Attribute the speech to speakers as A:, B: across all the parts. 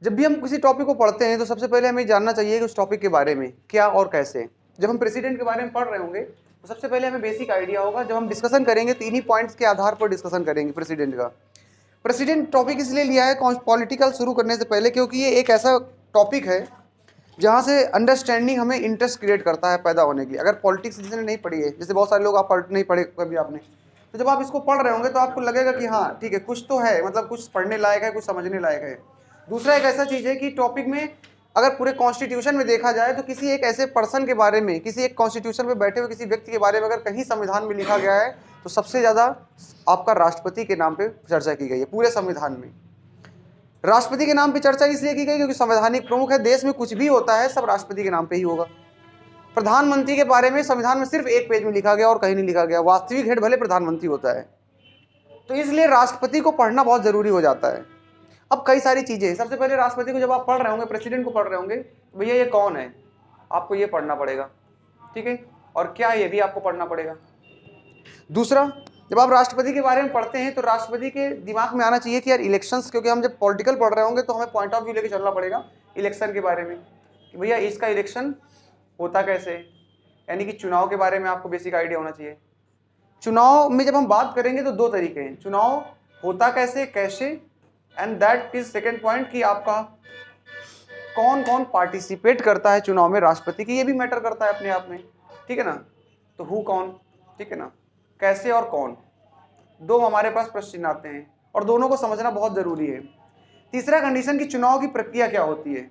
A: जब भी हम किसी टॉपिक को पढ़ते हैं तो सबसे पहले हमें जानना चाहिए कि उस टॉपिक के बारे में क्या और कैसे। जब हम प्रेसिडेंट के बारे में पढ़ रहे होंगे तो सबसे पहले हमें बेसिक आइडिया होगा। जब हम डिस्कशन करेंगे तो इन्हीं पॉइंट्स के आधार पर डिस्कशन करेंगे प्रेसिडेंट का। प्रेसिडेंट टॉपिक इसलिए लिया है पॉलिटिकल शुरू करने से पहले क्योंकि ये एक ऐसा टॉपिक है जहाँ से अंडरस्टैंडिंग हमें इंटरेस्ट क्रिएट करता है पैदा होने के लिए। अगर पॉलिटिक्स जिसने नहीं पढ़ी है, जैसे बहुत सारे लोग आप नहीं पढ़े कभी आपने, तो जब आप इसको पढ़ रहे होंगे तो आपको लगेगा कि हाँ ठीक है कुछ तो है, मतलब कुछ पढ़ने लायक है, कुछ समझने लायक है। दूसरा एक ऐसा चीज़ है कि टॉपिक में अगर पूरे कॉन्स्टिट्यूशन में देखा जाए तो किसी एक ऐसे पर्सन के बारे में, किसी एक कॉन्स्टिट्यूशन में बैठे हुए किसी व्यक्ति के बारे में अगर कहीं संविधान में लिखा गया है तो सबसे ज़्यादा आपका राष्ट्रपति के नाम पे चर्चा की गई है पूरे संविधान में। राष्ट्रपति के नाम पे चर्चा इसलिए की गई क्योंकि संवैधानिक प्रमुख है, देश में कुछ भी होता है सब राष्ट्रपति के नाम पे ही होगा। प्रधानमंत्री के बारे में संविधान में सिर्फ एक पेज में लिखा गया और कहीं नहीं लिखा गया, वास्तविक हेड भले प्रधानमंत्री होता है। तो इसलिए राष्ट्रपति को पढ़ना बहुत जरूरी हो जाता है। अब कई सारी चीजें, सबसे पहले राष्ट्रपति को जब आप पढ़ रहे होंगे, प्रेसिडेंट को पढ़ रहे होंगे, भैया ये कौन है, आपको ये पढ़ना पड़ेगा, ठीक है, और क्या ये भी आपको पढ़ना पड़ेगा। दूसरा, जब आप राष्ट्रपति के बारे में पढ़ते हैं तो राष्ट्रपति के दिमाग में आना चाहिए कि यार इलेक्शंस, क्योंकि हम जब पॉलिटिकल पढ़ रहे होंगे तो हमें पॉइंट ऑफ व्यू लेके चलना पड़ेगा इलेक्शन के बारे में कि भैया इसका इलेक्शन होता कैसे, यानी कि चुनाव के बारे में आपको बेसिक आइडिया होना चाहिए। चुनाव में जब हम बात करेंगे तो दो तरीके हैं, चुनाव होता कैसे, कैसे, and that is second point कि आपका कौन कौन पार्टिसिपेट करता है चुनाव में राष्ट्रपति की, ये भी मैटर करता है अपने आप में, ठीक है ना। तो हु कौन, ठीक है ना, कैसे और कौन, दो हमारे पास प्रश्न आते हैं और दोनों को समझना बहुत जरूरी है। तीसरा कंडीशन कि चुनाव की प्रक्रिया क्या होती है,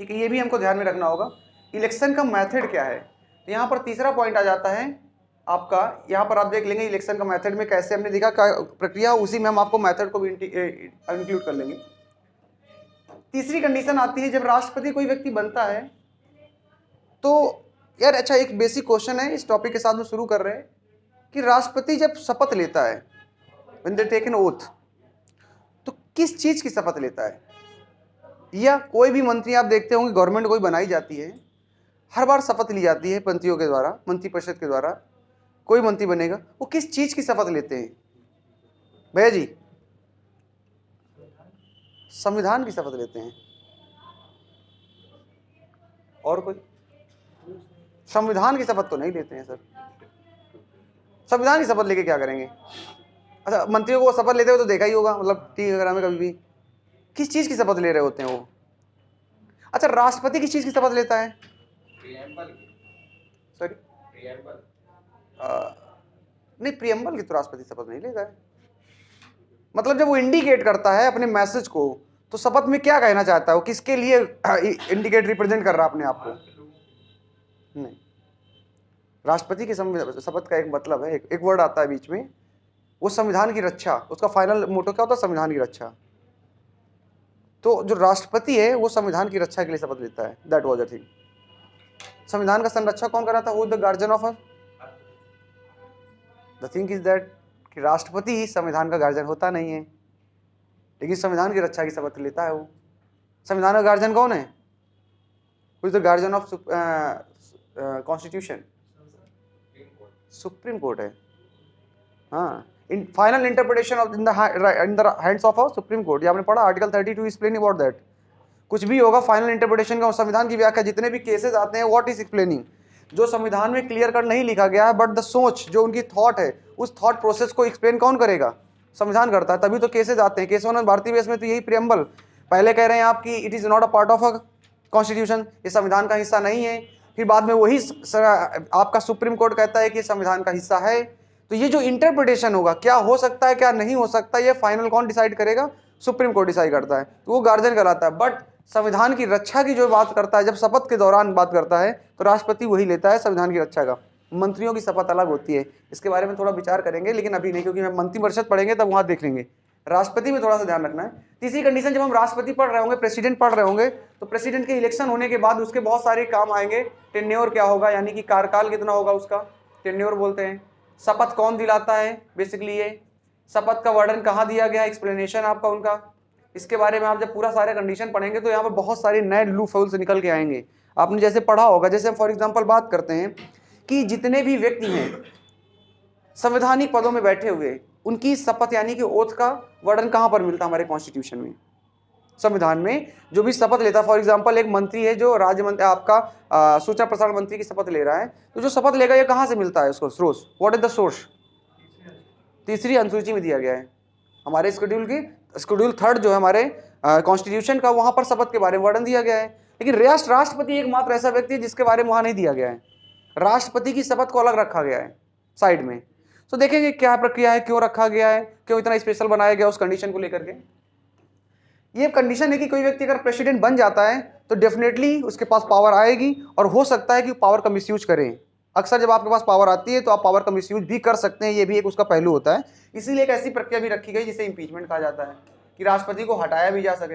A: ठीक है, ये भी हमको ध्यान में रखना होगा। इलेक्शन का मेथड क्या है, तो यहाँ पर तीसरा पॉइंट आ जाता है आपका। यहाँ पर आप देख लेंगे इलेक्शन का मेथड में कैसे हमने देखा प्रक्रिया, उसी में हम आपको मेथड को भी इंक्लूड कर लेंगे। तीसरी कंडीशन आती है जब राष्ट्रपति कोई व्यक्ति बनता है तो यार अच्छा एक बेसिक क्वेश्चन है इस टॉपिक के साथ में शुरू कर रहे हैं कि राष्ट्रपति जब शपथ लेता है, when they take an oath, तो किस चीज की शपथ लेता है। या कोई भी मंत्री आप देखते होंगे, गवर्नमेंट कोई बनाई जाती है, हर बार शपथ ली जाती है मंत्रियों के द्वारा, मंत्रिपरिषद के द्वारा कोई मंत्री बनेगा, वो किस चीज की शपथ लेते हैं भैया जी, संविधान की शपथ लेते हैं। और कोई संविधान की शपथ तो नहीं लेते हैं सर, संविधान की शपथ लेके क्या करेंगे। अच्छा मंत्रियों को शपथ लेते हुए तो देखा ही होगा, मतलब ठीक है, अगर हमें कभी भी किस चीज की शपथ ले रहे होते हैं वो। अच्छा राष्ट्रपति किस चीज की शपथ लेता है, सॉरी नहीं, प्रियम्बल की तो राष्ट्रपति शपथ नहीं लेता है। मतलब जब वो इंडिकेट करता है अपने मैसेज को तो शपथ में क्या कहना चाहता है वो, किसके लिए इंडिकेट रिप्रेजेंट कर रहा है अपने आप को। नहीं, राष्ट्रपति की शपथ का एक मतलब है, एक वर्ड आता है बीच में, वो संविधान की रक्षा, उसका फाइनल मोटो क्या होता है, संविधान की रक्षा। तो जो राष्ट्रपति है वो संविधान की रक्षा के लिए शपथ लेता है, दैट वाज द थिंग। संविधान का संरक्षक कौन कर रहा था, who the guardian of us, the thing is that कि राष्ट्रपति ही संविधान का गार्जियन होता नहीं है, लेकिन संविधान की रक्षा की शपथ लेता है वो। संविधान का गार्जियन कौन है, who is the guardian of constitution, supreme court है। हाँ, in final interpretation of in the hands of a supreme court, ये आपने पढ़ा आर्टिकल 32 एक्सप्लेनिंग अबाउट दैट। कुछ भी होगा फाइनल इंटरप्रिटेशन का, संविधान की व्याख्या, जितने भी केसेस आते हैं, व्हाट इज एक्सप्लेनिंग, जो संविधान में क्लियर कट नहीं लिखा गया है बट द सोच, जो उनकी थॉट है, उस थॉट प्रोसेस को एक्सप्लेन कौन करेगा, संविधान करता है, तभी तो केसेस आते हैं। केशवानंद भारती बेस में तो यही प्रियम्बल, पहले कह रहे हैं आप कि it is not a part of a constitution, ये संविधान का हिस्सा नहीं है, फिर बाद में वही आपका सुप्रीम कोर्ट कहता है कि संविधान का हिस्सा है। तो ये जो इंटरप्रिटेशन होगा, क्या हो सकता है क्या नहीं हो सकता, ये फाइनल कौन डिसाइड करेगा, सुप्रीम कोर्ट डिसाइड करता है, तो वो गार्जियन कहलाता है। बट संविधान की रक्षा की जो बात करता है, जब शपथ के दौरान बात करता है तो राष्ट्रपति वही लेता है संविधान की रक्षा का। मंत्रियों की शपथ अलग होती है, इसके बारे में थोड़ा विचार करेंगे लेकिन अभी नहीं, क्योंकि हम मंत्रिपरिषद पढ़ेंगे तब वहां देख लेंगे। राष्ट्रपति में थोड़ा सा ध्यान रखना है। तीसरी कंडीशन, जब हम राष्ट्रपति पढ़ रहे होंगे, प्रेसिडेंट पढ़ रहे होंगे, तो प्रेसिडेंट के इलेक्शन होने के बाद उसके बहुत सारे काम आएंगे। टेन्योर क्या होगा, यानी कि कार्यकाल कितना होगा उसका, टेन्योर बोलते हैं। शपथ कौन दिलाता है, बेसिकली ये शपथ का वर्णन कहाँ दिया गया, एक्सप्लेनेशन आपका उनका, इसके बारे में आप जब पूरा सारे कंडीशन पढ़ेंगे तो यहाँ पर बहुत सारे नए लूप होल्स निकल के आएंगे। आपने जैसे पढ़ा होगा, जैसे हम फॉर एग्जांपल बात करते हैं कि जितने भी व्यक्ति हैं संवैधानिक पदों में बैठे हुए, उनकी शपथ यानी कि ओथ का वर्णन कहाँ पर मिलता है, हमारे कॉन्स्टिट्यूशन में। संविधान में जो भी शपथ लेता है, फॉर एग्जांपल एक मंत्री है जो राज्य मंत्री आपका सूचना प्रसारण मंत्री की शपथ ले रहा है, तो जो शपथ लेगा ये कहाँ से मिलता है उसको source? What is the source? तीसरी अनुसूची में दिया गया है हमारे शेड्यूल 3 जो है हमारे कॉन्स्टिट्यूशन का, वहां पर शपथ के बारे में वर्णन दिया गया है। लेकिन राष्ट्रपति एकमात्र ऐसा व्यक्ति है जिसके बारे में वहां नहीं दिया गया है। राष्ट्रपति की शपथ को अलग रखा गया है साइड में। तो देखेंगे क्या प्रक्रिया है, क्यों रखा गया है, क्यों इतना स्पेशल बनाया गया उस कंडीशन को लेकर के। ये कंडीशन है कि कोई व्यक्ति अगर प्रेसिडेंट बन जाता है तो डेफिनेटली उसके पास पावर आएगी और हो सकता है कि पावर का मिसयूज करें। अक्सर जब आपके पास पावर आती है तो आप पावर का मिसयूज भी कर सकते हैं, ये भी एक उसका पहलू होता है। इसीलिए एक ऐसी प्रक्रिया भी रखी गई जिसे इम्पीचमेंट कहा जाता है, कि राष्ट्रपति को हटाया भी जा सके,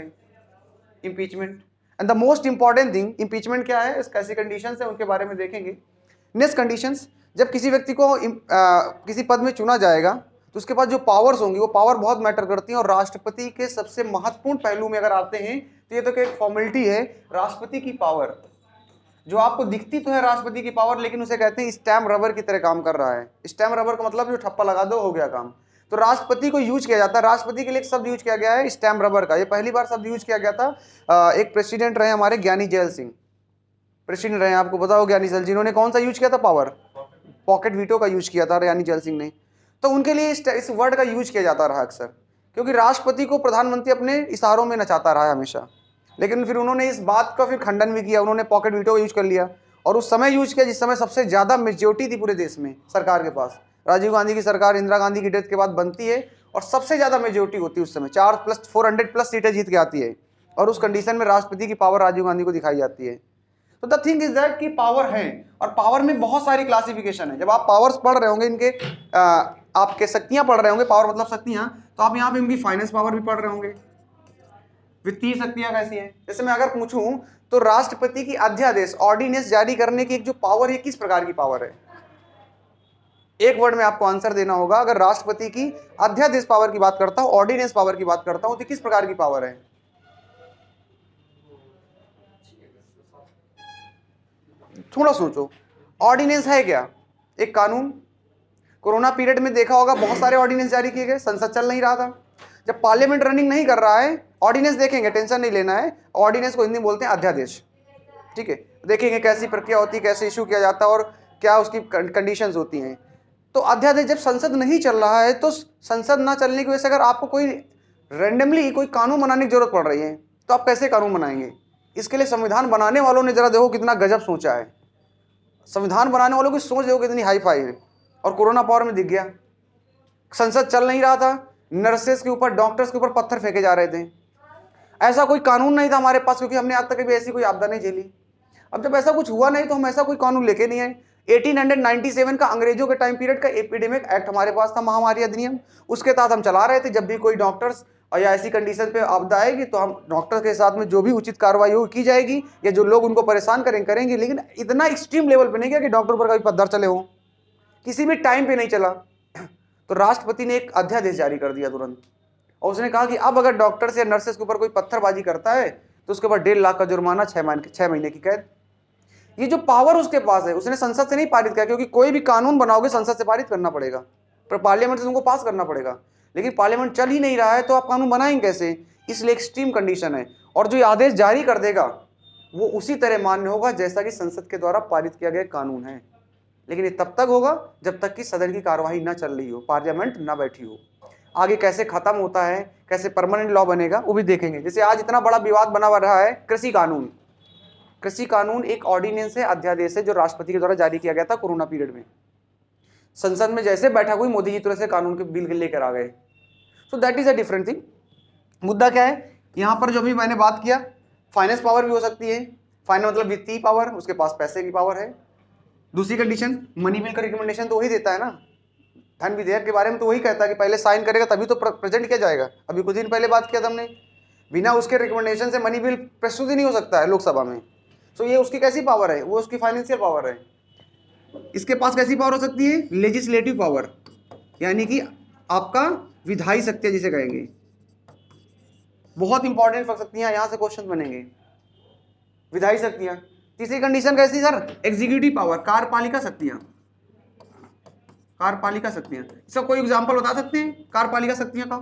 A: impeachment. And the most important thing, impeachment क्या है, कैसी कंडीशन है उनके बारे में देखेंगे। नेक्स्ट कंडीशंस, जब किसी व्यक्ति को किसी पद में चुना जाएगा तो उसके पास जो पावर्स होंगी वो पावर बहुत मैटर करती हैं। और राष्ट्रपति के सबसे महत्वपूर्ण पहलू में अगर आते हैं तो ये तो एक फॉर्मेलिटी है, राष्ट्रपति की पावर जो आपको दिखती तो है राष्ट्रपति की पावर, लेकिन उसे कहते हैं स्टैम्प रबर की तरह काम कर रहा है। स्टैम्प रबर का मतलब जो ठप्पा लगा दो हो गया काम। तो राष्ट्रपति को यूज किया जाता है, राष्ट्रपति के लिए एक शब्द यूज किया गया है स्टैम्प रबर का। ये पहली बार शब्द यूज किया गया था एक प्रेसिडेंट रहे हमारे ज्ञानी जैल सिंह, प्रेसिडेंट रहे, आपको पता हो ज्ञानी जैल, जिन्होंने कौन सा यूज किया था पावर, पॉकेट वीटो का यूज किया था ज्ञानी जैल सिंह ने। तो उनके लिए इस वर्ड का यूज किया जाता रहा अक्सर, क्योंकि राष्ट्रपति को प्रधानमंत्री अपने इशारों में नचाता रहा है हमेशा। लेकिन फिर उन्होंने इस बात का फिर खंडन भी किया, उन्होंने पॉकेट वीटो का यूज कर लिया और उस समय यूज किया जिस समय सबसे ज़्यादा मेजोरिटी थी पूरे देश में सरकार के पास। राजीव गांधी की सरकार इंदिरा गांधी की डेथ के बाद बनती है और सबसे ज़्यादा मेजोरिटी होती है उस समय, 400+ सीटें जीत के आती है और उस कंडीशन में राष्ट्रपति की पावर राजीव गांधी को दिखाई जाती है। तो द थिंग इज दैट कि पावर है और पावर में बहुत सारी क्लासिफिकेशन है। जब आप पावर्स पढ़ रहे होंगे इनके आपके शक्तियां पढ़ रहे होंगे, पावर मतलब शक्तियां, तो आप यहाँ पे इनकी फाइनेंस पावर भी पढ़ रहे होंगे, वित्तीय शक्तियां कैसी हैं। जैसे मैं अगर पूछूं तो राष्ट्रपति की अध्यादेश ऑर्डिनेंस जारी करने की एक जो पावर है किस प्रकार की पावर है, एक वर्ड में आपको आंसर देना होगा। अगर राष्ट्रपति की अध्यादेश पावर की बात करता हूं, ऑर्डिनेंस पावर की बात करता हूं, तो किस प्रकार की पावर है? थोड़ा सोचो, ऑर्डिनेंस है क्या? एक कानून। कोरोना पीरियड में देखा होगा बहुत सारे ऑर्डिनेंस जारी किए गए, संसद चल नहीं रहा था। जब पार्लियामेंट रनिंग नहीं कर रहा है, ऑर्डिनेंस देखेंगे, टेंशन नहीं लेना है। ऑर्डिनेंस को हिंदी में बोलते हैं अध्यादेश, ठीक है। देखेंगे कैसी प्रक्रिया होती है, कैसे इशू किया जाता है और क्या उसकी कंडीशंस होती हैं। तो अध्यादेश जब संसद नहीं चल रहा है तो संसद ना चलने की वजह से अगर आपको कोई रैंडमली कोई कानून बनाने की जरूरत पड़ रही है तो आप कैसे कानून बनाएंगे? इसके लिए संविधान बनाने वालों ने जरा देखो कितना गजब सोचा है। संविधान बनाने वालों की सोच देखो कितनी हाई फाई है। और कोरोना पावर में दिख गया, संसद चल नहीं रहा था, नर्सेस के ऊपर, डॉक्टर्स के ऊपर पत्थर फेंके जा रहे थे। ऐसा कोई कानून नहीं था हमारे पास, क्योंकि हमने आज तक कभी ऐसी कोई आपदा नहीं झेली। अब जब ऐसा कुछ हुआ नहीं तो हम ऐसा कोई कानून लेके नहीं आए। 1897 का अंग्रेजों के टाइम पीरियड का एपिडेमिक एक्ट हमारे पास था, महामारी अधिनियम, उसके तहत हम चला रहे थे। जब भी कोई डॉक्टर्स या ऐसी कंडीशन पे आपदा आएगी तो हम डॉक्टर के साथ में जो भी उचित कार्रवाई हो की जाएगी, या जो लोग उनको परेशान करेंगे। लेकिन इतना एक्सट्रीम लेवल पे नहीं गया कि डॉक्टर पर कभी पत्थर चले हों, किसी भी टाइम पे नहीं चला। तो राष्ट्रपति ने एक अध्यादेश जारी कर दिया तुरंत, और उसने कहा कि अब अगर डॉक्टर या नर्सेस के ऊपर कोई पत्थरबाजी करता है तो उसके ऊपर 1.5 लाख का जुर्माना, 6 महीने की कैद। ये जो पावर उसके पास है, उसने संसद से नहीं पारित किया, क्योंकि कोई भी कानून बनाओगे संसद से पारित करना पड़ेगा, पर पार्लियामेंट से तुमको पास करना पड़ेगा। लेकिन पार्लियामेंट चल ही नहीं रहा है तो आप कानून बनाएंगे कैसे? इसलिए एक्सट्रीम कंडीशन है। और जो आदेश जारी कर देगा वो उसी तरह मान्य होगा जैसा कि संसद के द्वारा पारित किया गया कानून है। लेकिन ये तब तक होगा जब तक कि सदन की कार्यवाही न चल रही हो, पार्लियामेंट न बैठी हो। आगे कैसे खत्म होता है, कैसे परमानेंट लॉ बनेगा, वो भी देखेंगे। जैसे आज इतना बड़ा विवाद बना हुआ रहा है कृषि कानून। कृषि कानून एक ऑर्डिनेंस है, अध्यादेश है, जो राष्ट्रपति के द्वारा जारी किया गया था कोरोना पीरियड में। संसद में जैसे बैठा हुई मोदी जी तुरंत से कानून के बिल लेकर आ गए। So that is a different thing. मुद्दा क्या है यहाँ पर, जो भी मैंने बात किया, फाइनेंस पावर भी हो सकती है। फाइनेंस मतलब वित्तीय पावर, उसके पास पैसे की पावर है। दूसरी कंडीशन, मनी बिल का रिकमेंडेशन तो वही देता है ना, धन विधेयक के बारे में तो वही कहता है कि पहले साइन करेगा तभी तो प्रेजेंट किया जाएगा। अभी कुछ दिन पहले बात किया था हमने, बिना उसके रिकमेंडेशन से मनी बिल प्रस्तुत ही नहीं हो सकता है लोकसभा में। सो ये उसकी कैसी पावर है? वो उसकी फाइनेंशियल पावर है। इसके पास कैसी पावर हो सकती है? लेजिस्लेटिव पावर, यानी कि आपका विधायी शक्तियां जिसे कहेंगे। बहुत इंपॉर्टेंट शक्तियां, यहां से क्वेश्चन बनेंगे, विधायी शक्तियां। तीसरी कंडीशन कैसी सर? एग्जीक्यूटिव पावर, कार्यपालिका शक्तियां। कार्यपालिका शक्तियां, इसका कोई एग्जांपल बता सकते हैं कार्यपालिका शक्तियां का?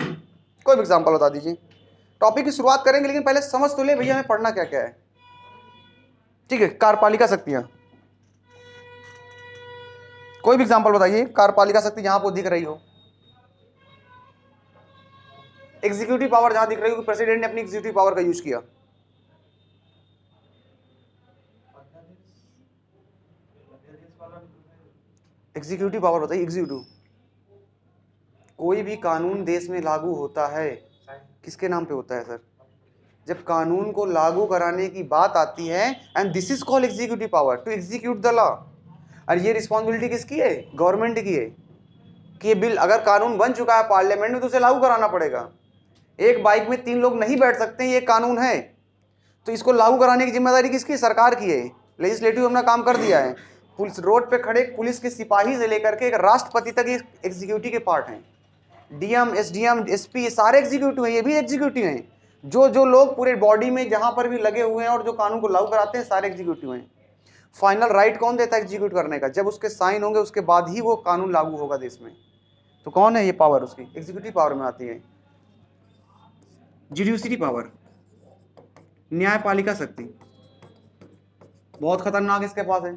A: कोई भी एग्जांपल बता दीजिए। टॉपिक की शुरुआत करेंगे, लेकिन पहले समझ तो ले भैया हमें पढ़ना क्या क्या है। ठीक है, कार्यपालिका शक्तियां, कोई भी एग्जांपल बताइए कार्यपालिका शक्ति जहां आपको दिख रही हो। एग्जीक्यूटिव पावर जहां दिख रही हो, प्रेसिडेंट ने अपनी एग्जीक्यूटिव पावर का यूज किया। एग्जीक्यूटिव पावर बताइए, एग्जीक्यूटिव। कोई भी कानून देश में लागू होता है किसके नाम पे होता है सर? जब कानून को लागू कराने की बात आती है, and this is called executive power, to execute the law. और ये रिस्पॉन्सिबिलिटी किसकी है? गवर्नमेंट की है कि ये बिल अगर कानून बन चुका है पार्लियामेंट में तो उसे लागू कराना पड़ेगा। एक बाइक में 3 लोग नहीं बैठ सकते, ये कानून है, तो इसको लागू कराने की जिम्मेदारी किसकी? सरकार की है। लेजिस्लेटिव अपना काम कर दिया है। पुलिस रोड पे खड़े पुलिस के सिपाही से लेकर के एक राष्ट्रपति तक ये एग्जीक्यूटिव के पार्ट हैं। डीएम, एसडीएम, एसपी, ये सारे एग्जीक्यूटिव हैं, ये भी एग्जीक्यूटिव हैं। जो लोग पूरे बॉडी में जहां पर भी लगे हुए हैं और जो कानून को लागू कराते हैं, सारे एग्जीक्यूटिव हैं। फाइनल राइट कौन देता है एग्जीक्यूट करने का? जब उसके साइन होंगे उसके बाद ही वो कानून लागू होगा देश में। तो कौन है ये पावर? उसकी एग्जीक्यूटिव पावर में आती है। जुडिशरी पावर, न्यायपालिका शक्ति, बहुत खतरनाक इसके पास है।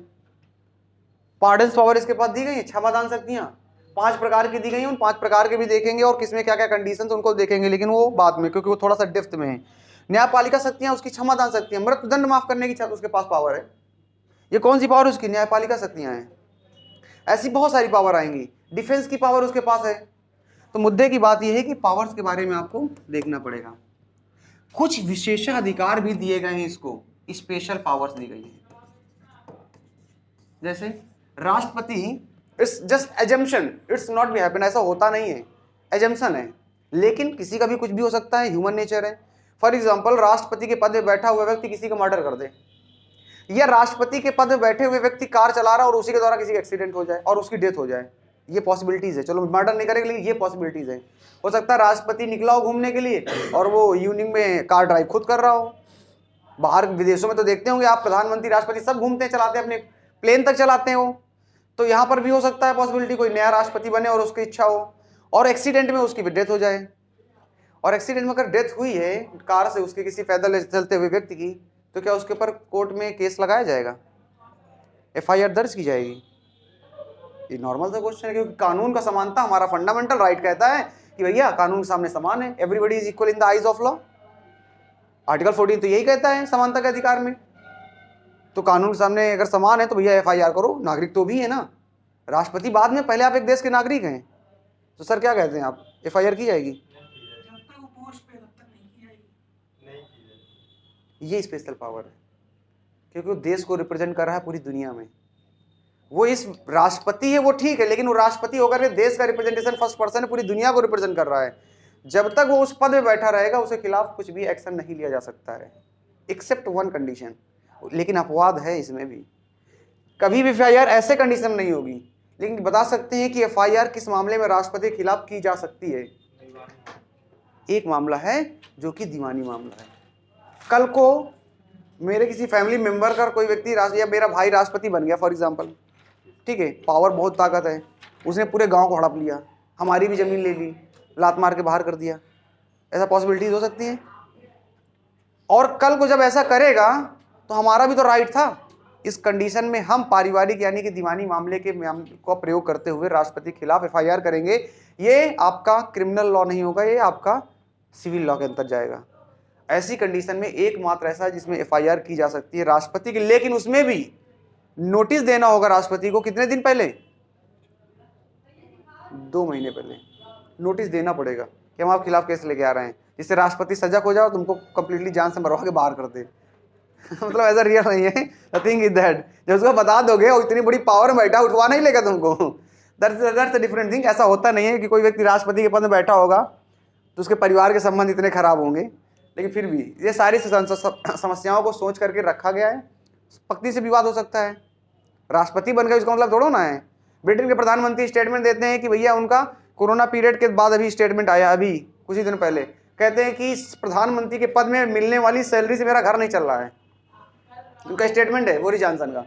A: पार्डन्स पावर इसके पास दी गई है। क्षमादान शक्तियां 5 प्रकार की दी गई हैं, उन 5 प्रकार के भी देखेंगे और किसमें क्या क्या कंडीशंस उनको देखेंगे, लेकिन वो बाद में, क्योंकि वो थोड़ा सा डेप्थ में है। न्यायपालिका शक्तियां उसकी क्षमादान शक्तियां, मृत्युदंड माफ करने की उसके पास पावर है। ये कौन सी पावर उसकी? न्यायपालिका शक्तियां हैं। ऐसी बहुत सारी पावर आएंगी। डिफेंस की पावर उसके पास है। तो मुद्दे की बात यह है कि पावर्स के बारे में आपको देखना पड़ेगा। कुछ विशेषाधिकार भी दिए गए हैं इसको, स्पेशल पावर्स दी गई है। जैसे राष्ट्रपति, it's just assumption, it's not be happen, ऐसा होता नहीं है, एजम्पशन है, लेकिन किसी का भी कुछ भी हो सकता है, ह्यूमन नेचर है। फॉर एग्जाम्पल, राष्ट्रपति के पद में बैठा हुआ व्यक्ति किसी का मर्डर कर दे, या राष्ट्रपति के पद में बैठे हुए व्यक्ति कार चला रहा है और उसी के द्वारा किसी का एक्सीडेंट हो जाए और उसकी डेथ हो जाए, ये पॉसिबिलिटीज है। चलो मर्डर नहीं करेंगे, लेकिन ये पॉसिबिलिटीज है। हो सकता है राष्ट्रपति निकला हो घूमने के लिए और वो इवनिंग में कार ड्राइव खुद कर रहा हो। बाहर विदेशों में तो देखते होंगे आप, प्रधानमंत्री राष्ट्रपति सब घूमते हैं, चलाते हैं, अपने प्लेन तक चलाते हैं वो। तो यहाँ पर भी हो सकता है पॉसिबिलिटी, कोई नया राष्ट्रपति बने और उसकी इच्छा हो और एक्सीडेंट में उसकी भी डेथ हो जाए। और एक्सीडेंट में अगर डेथ हुई है कार से उसके किसी पैदल चलते हुए व्यक्ति की, तो क्या उसके ऊपर कोर्ट में केस लगाया जाएगा? एफआईआर दर्ज की जाएगी? ये नॉर्मल सा क्वेश्चन है, क्योंकि कानून का समानता हमारा फंडामेंटल राइट कहता है कि भैया कानून के सामने समान है, everybody is equal in the eyes of law. Article 14 तो यही कहता है समानता के अधिकार में। तो कानून के सामने अगर समान है तो भैया एफआईआर करो, नागरिक तो भी है ना, राष्ट्रपति बाद में, पहले आप एक देश के नागरिक हैं। तो सर क्या कहते हैं आप, एफआईआर की जाएगी? ये स्पेशल पावर है, क्योंकि वो देश को रिप्रेजेंट कर रहा है पूरी दुनिया में। वो इस राष्ट्रपति है वो ठीक है, लेकिन वो राष्ट्रपति होकर के देश का रिप्रेजेंटेशन फर्स्ट पर्सन है, पूरी दुनिया को रिप्रेजेंट कर रहा है। जब तक वो उस पद में बैठा रहेगा उसके खिलाफ कुछ भी एक्शन नहीं लिया जा सकता है, एक्सेप्ट वन कंडीशन। लेकिन अपवाद है इसमें भी, कभी भी एफआईआर ऐसे कंडीशन नहीं होगी, लेकिन बता सकते हैं कि एफआईआर किस मामले में राष्ट्रपति के खिलाफ की जा सकती है। एक मामला है जो कि दीवानी मामला है। कल को मेरे किसी फैमिली मेंबर का कोई व्यक्ति या मेरा भाई राष्ट्रपति बन गया फॉर एग्जांपल, ठीक है, पावर बहुत ताकत है, उसने पूरे गांव को हड़प लिया, हमारी भी जमीन ले ली, लात मार के बाहर कर दिया, ऐसा पॉसिबिलिटीज हो सकती है। और कल को जब ऐसा करेगा तो हमारा भी तो राइट था। इस कंडीशन में हम पारिवारिक यानी कि दीवानी मामले के को प्रयोग करते हुए राष्ट्रपति के खिलाफ एफआईआर करेंगे। ये आपका क्रिमिनल लॉ नहीं होगा, ये आपका सिविल लॉ के अंदर जाएगा। ऐसी कंडीशन में एकमात्र ऐसा है जिसमें एफआईआर की जा सकती है राष्ट्रपति की, लेकिन उसमें भी नोटिस देना होगा राष्ट्रपति को। कितने दिन पहले? 2 महीने पहले नोटिस देना पड़ेगा कि हम आपके खिलाफ केस लेके आ रहे हैं, जिससे राष्ट्रपति सजग हो जाए और तुमको कंप्लीटली जान से मरवा के बाहर कर दे। मतलब ऐसा रियल नहीं है, नथिंग इज दैट। जब उसको बता दोगे और इतनी बड़ी पावर में बैठा, उठवा नहीं लेगा तुमको, दैट्स अ डिफरेंट थिंग। ऐसा होता नहीं है कि कोई व्यक्ति राष्ट्रपति के पद में बैठा होगा तो उसके परिवार के संबंध इतने खराब होंगे, लेकिन फिर भी ये सारी समस्याओं को सोच करके रखा गया है। पत्नी से विवाद हो सकता है, राष्ट्रपति बन गए इसका मतलब थोड़ा ना है। ब्रिटेन के प्रधानमंत्री स्टेटमेंट देते हैं कि भैया उनका कोरोना पीरियड के बाद अभी स्टेटमेंट आया, अभी कुछ ही दिन पहले, कहते हैं कि प्रधानमंत्री के पद में मिलने वाली सैलरी से मेरा घर नहीं चल रहा है। उनका स्टेटमेंट है बोरिस जॉनसन का,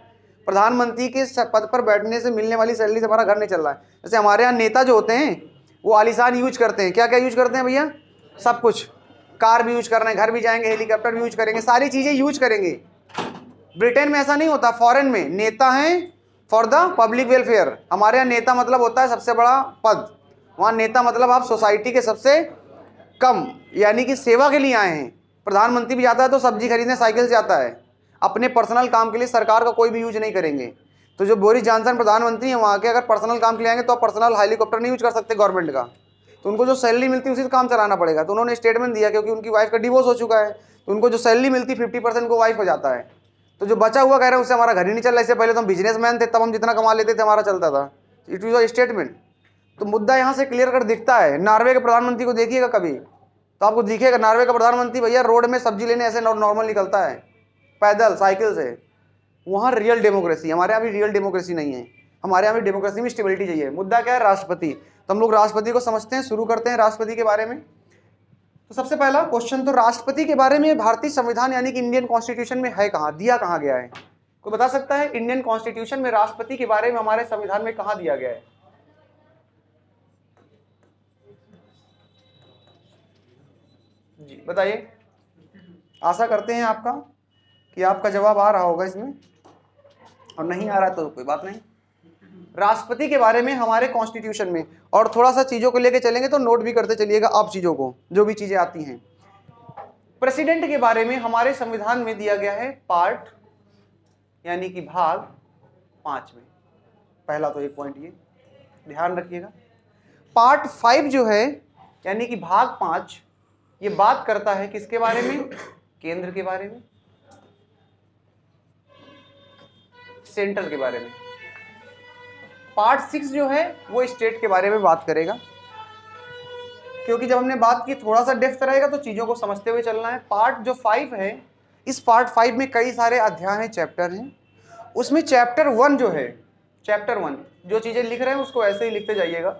A: प्रधानमंत्री के पद पर बैठने से मिलने वाली सैलरी से हमारा घर नहीं चल रहा है। जैसे हमारे यहाँ नेता जो होते हैं वो आलीशान यूज करते हैं, क्या क्या यूज करते हैं भैया? सब कुछ, कार भी यूज कर रहे हैं, घर भी जाएंगे, हेलीकॉप्टर भी यूज करेंगे, सारी चीजें यूज करेंगे। ब्रिटेन में ऐसा नहीं होता, फॉरेन में नेता हैं फॉर द पब्लिक वेलफेयर। हमारे यहाँ नेता मतलब होता है सबसे बड़ा पद, वहाँ नेता मतलब आप सोसाइटी के सबसे कम, यानी कि सेवा के लिए आए हैं। प्रधानमंत्री भी जाता है तो सब्जी खरीदने साइकिल से आता है, अपने पर्सनल काम के लिए सरकार का कोई भी यूज नहीं करेंगे। तो जो बोरिस जॉनसन प्रधानमंत्री हैं वहाँ के, अगर पर्सनल काम के लिए आएंगे तो आप पर्सनल हेलीकॉप्टर नहीं यूज कर सकते गवर्नमेंट का, तो उनको जो सैलरी मिलती है उसी से काम चलाना पड़ेगा। तो उन्होंने स्टेटमेंट दिया, क्योंकि उनकी वाइफ का डिवोर्स हो चुका है, तो उनको जो सैलरी मिलती 50% को वाइफ हो जाता है। तो जो बचा हुआ कह रहे हैं उससे हमारा घर ही नहीं चल रहा। इससे पहले तो हम बिजनेसमैन थे, तब हम जितना कमा लेते थे हमारा चलता था। It is a statement. तो मुद्दा यहाँ से क्लियर कर दिखता है। नॉर्वे के प्रधानमंत्री को देखिएगा कभी तो आपको दिखेगा, नॉर्वे का प्रधानमंत्री भैया रोड में सब्जी लेने ऐसे नॉर्मल निकलता है, पैदल साइकिल से। वहाँ रियल डेमोक्रेसी, हमारे यहाँ भी रियल डेमोक्रेसी नहीं है। हमारे यहाँ भी डेमोक्रेसी में स्टेबिलिटी चाहिए। मुद्दा क्या है? राष्ट्रपति। तो हम लोग राष्ट्रपति को समझते हैं, शुरू करते हैं राष्ट्रपति के बारे में। तो सबसे पहला क्वेश्चन तो राष्ट्रपति के बारे में भारतीय संविधान यानी कि इंडियन कॉन्स्टिट्यूशन में है कहाँ, दिया कहाँ गया है? कोई बता सकता है इंडियन कॉन्स्टिट्यूशन में राष्ट्रपति के बारे में हमारे संविधान में कहाँ दिया गया है? जी बताइए। आशा करते हैं आपका कि आपका जवाब आ रहा होगा इसमें, और नहीं आ रहा तो कोई बात नहीं। राष्ट्रपति के बारे में हमारे कॉन्स्टिट्यूशन में, और थोड़ा सा चीजों को लेके चलेंगे तो नोट भी करते चलिएगा आप चीजों को, जो भी चीजें आती हैं। प्रेसिडेंट के बारे में हमारे संविधान में दिया गया है पार्ट यानी कि भाग 5 में। पहला तो एक पॉइंट ये ध्यान रखिएगा। पार्ट 5 जो है यानी कि भाग 5, ये बात करता है किसके बारे में? केंद्र के बारे में, सेंटर के बारे में। पार्ट 6 जो है वो स्टेट के बारे में बात करेगा, क्योंकि जब हमने बात की थोड़ा सा डेप्थ रहेगा तो चीजों को समझते हुए चलना है। पार्ट जो 5 है, इस पार्ट 5 में कई सारे अध्याय हैं, चैप्टर हैं। उसमें चैप्टर 1 जो है, चैप्टर 1 जो चीजें लिख रहे हैं उसको ऐसे ही लिखते जाइएगा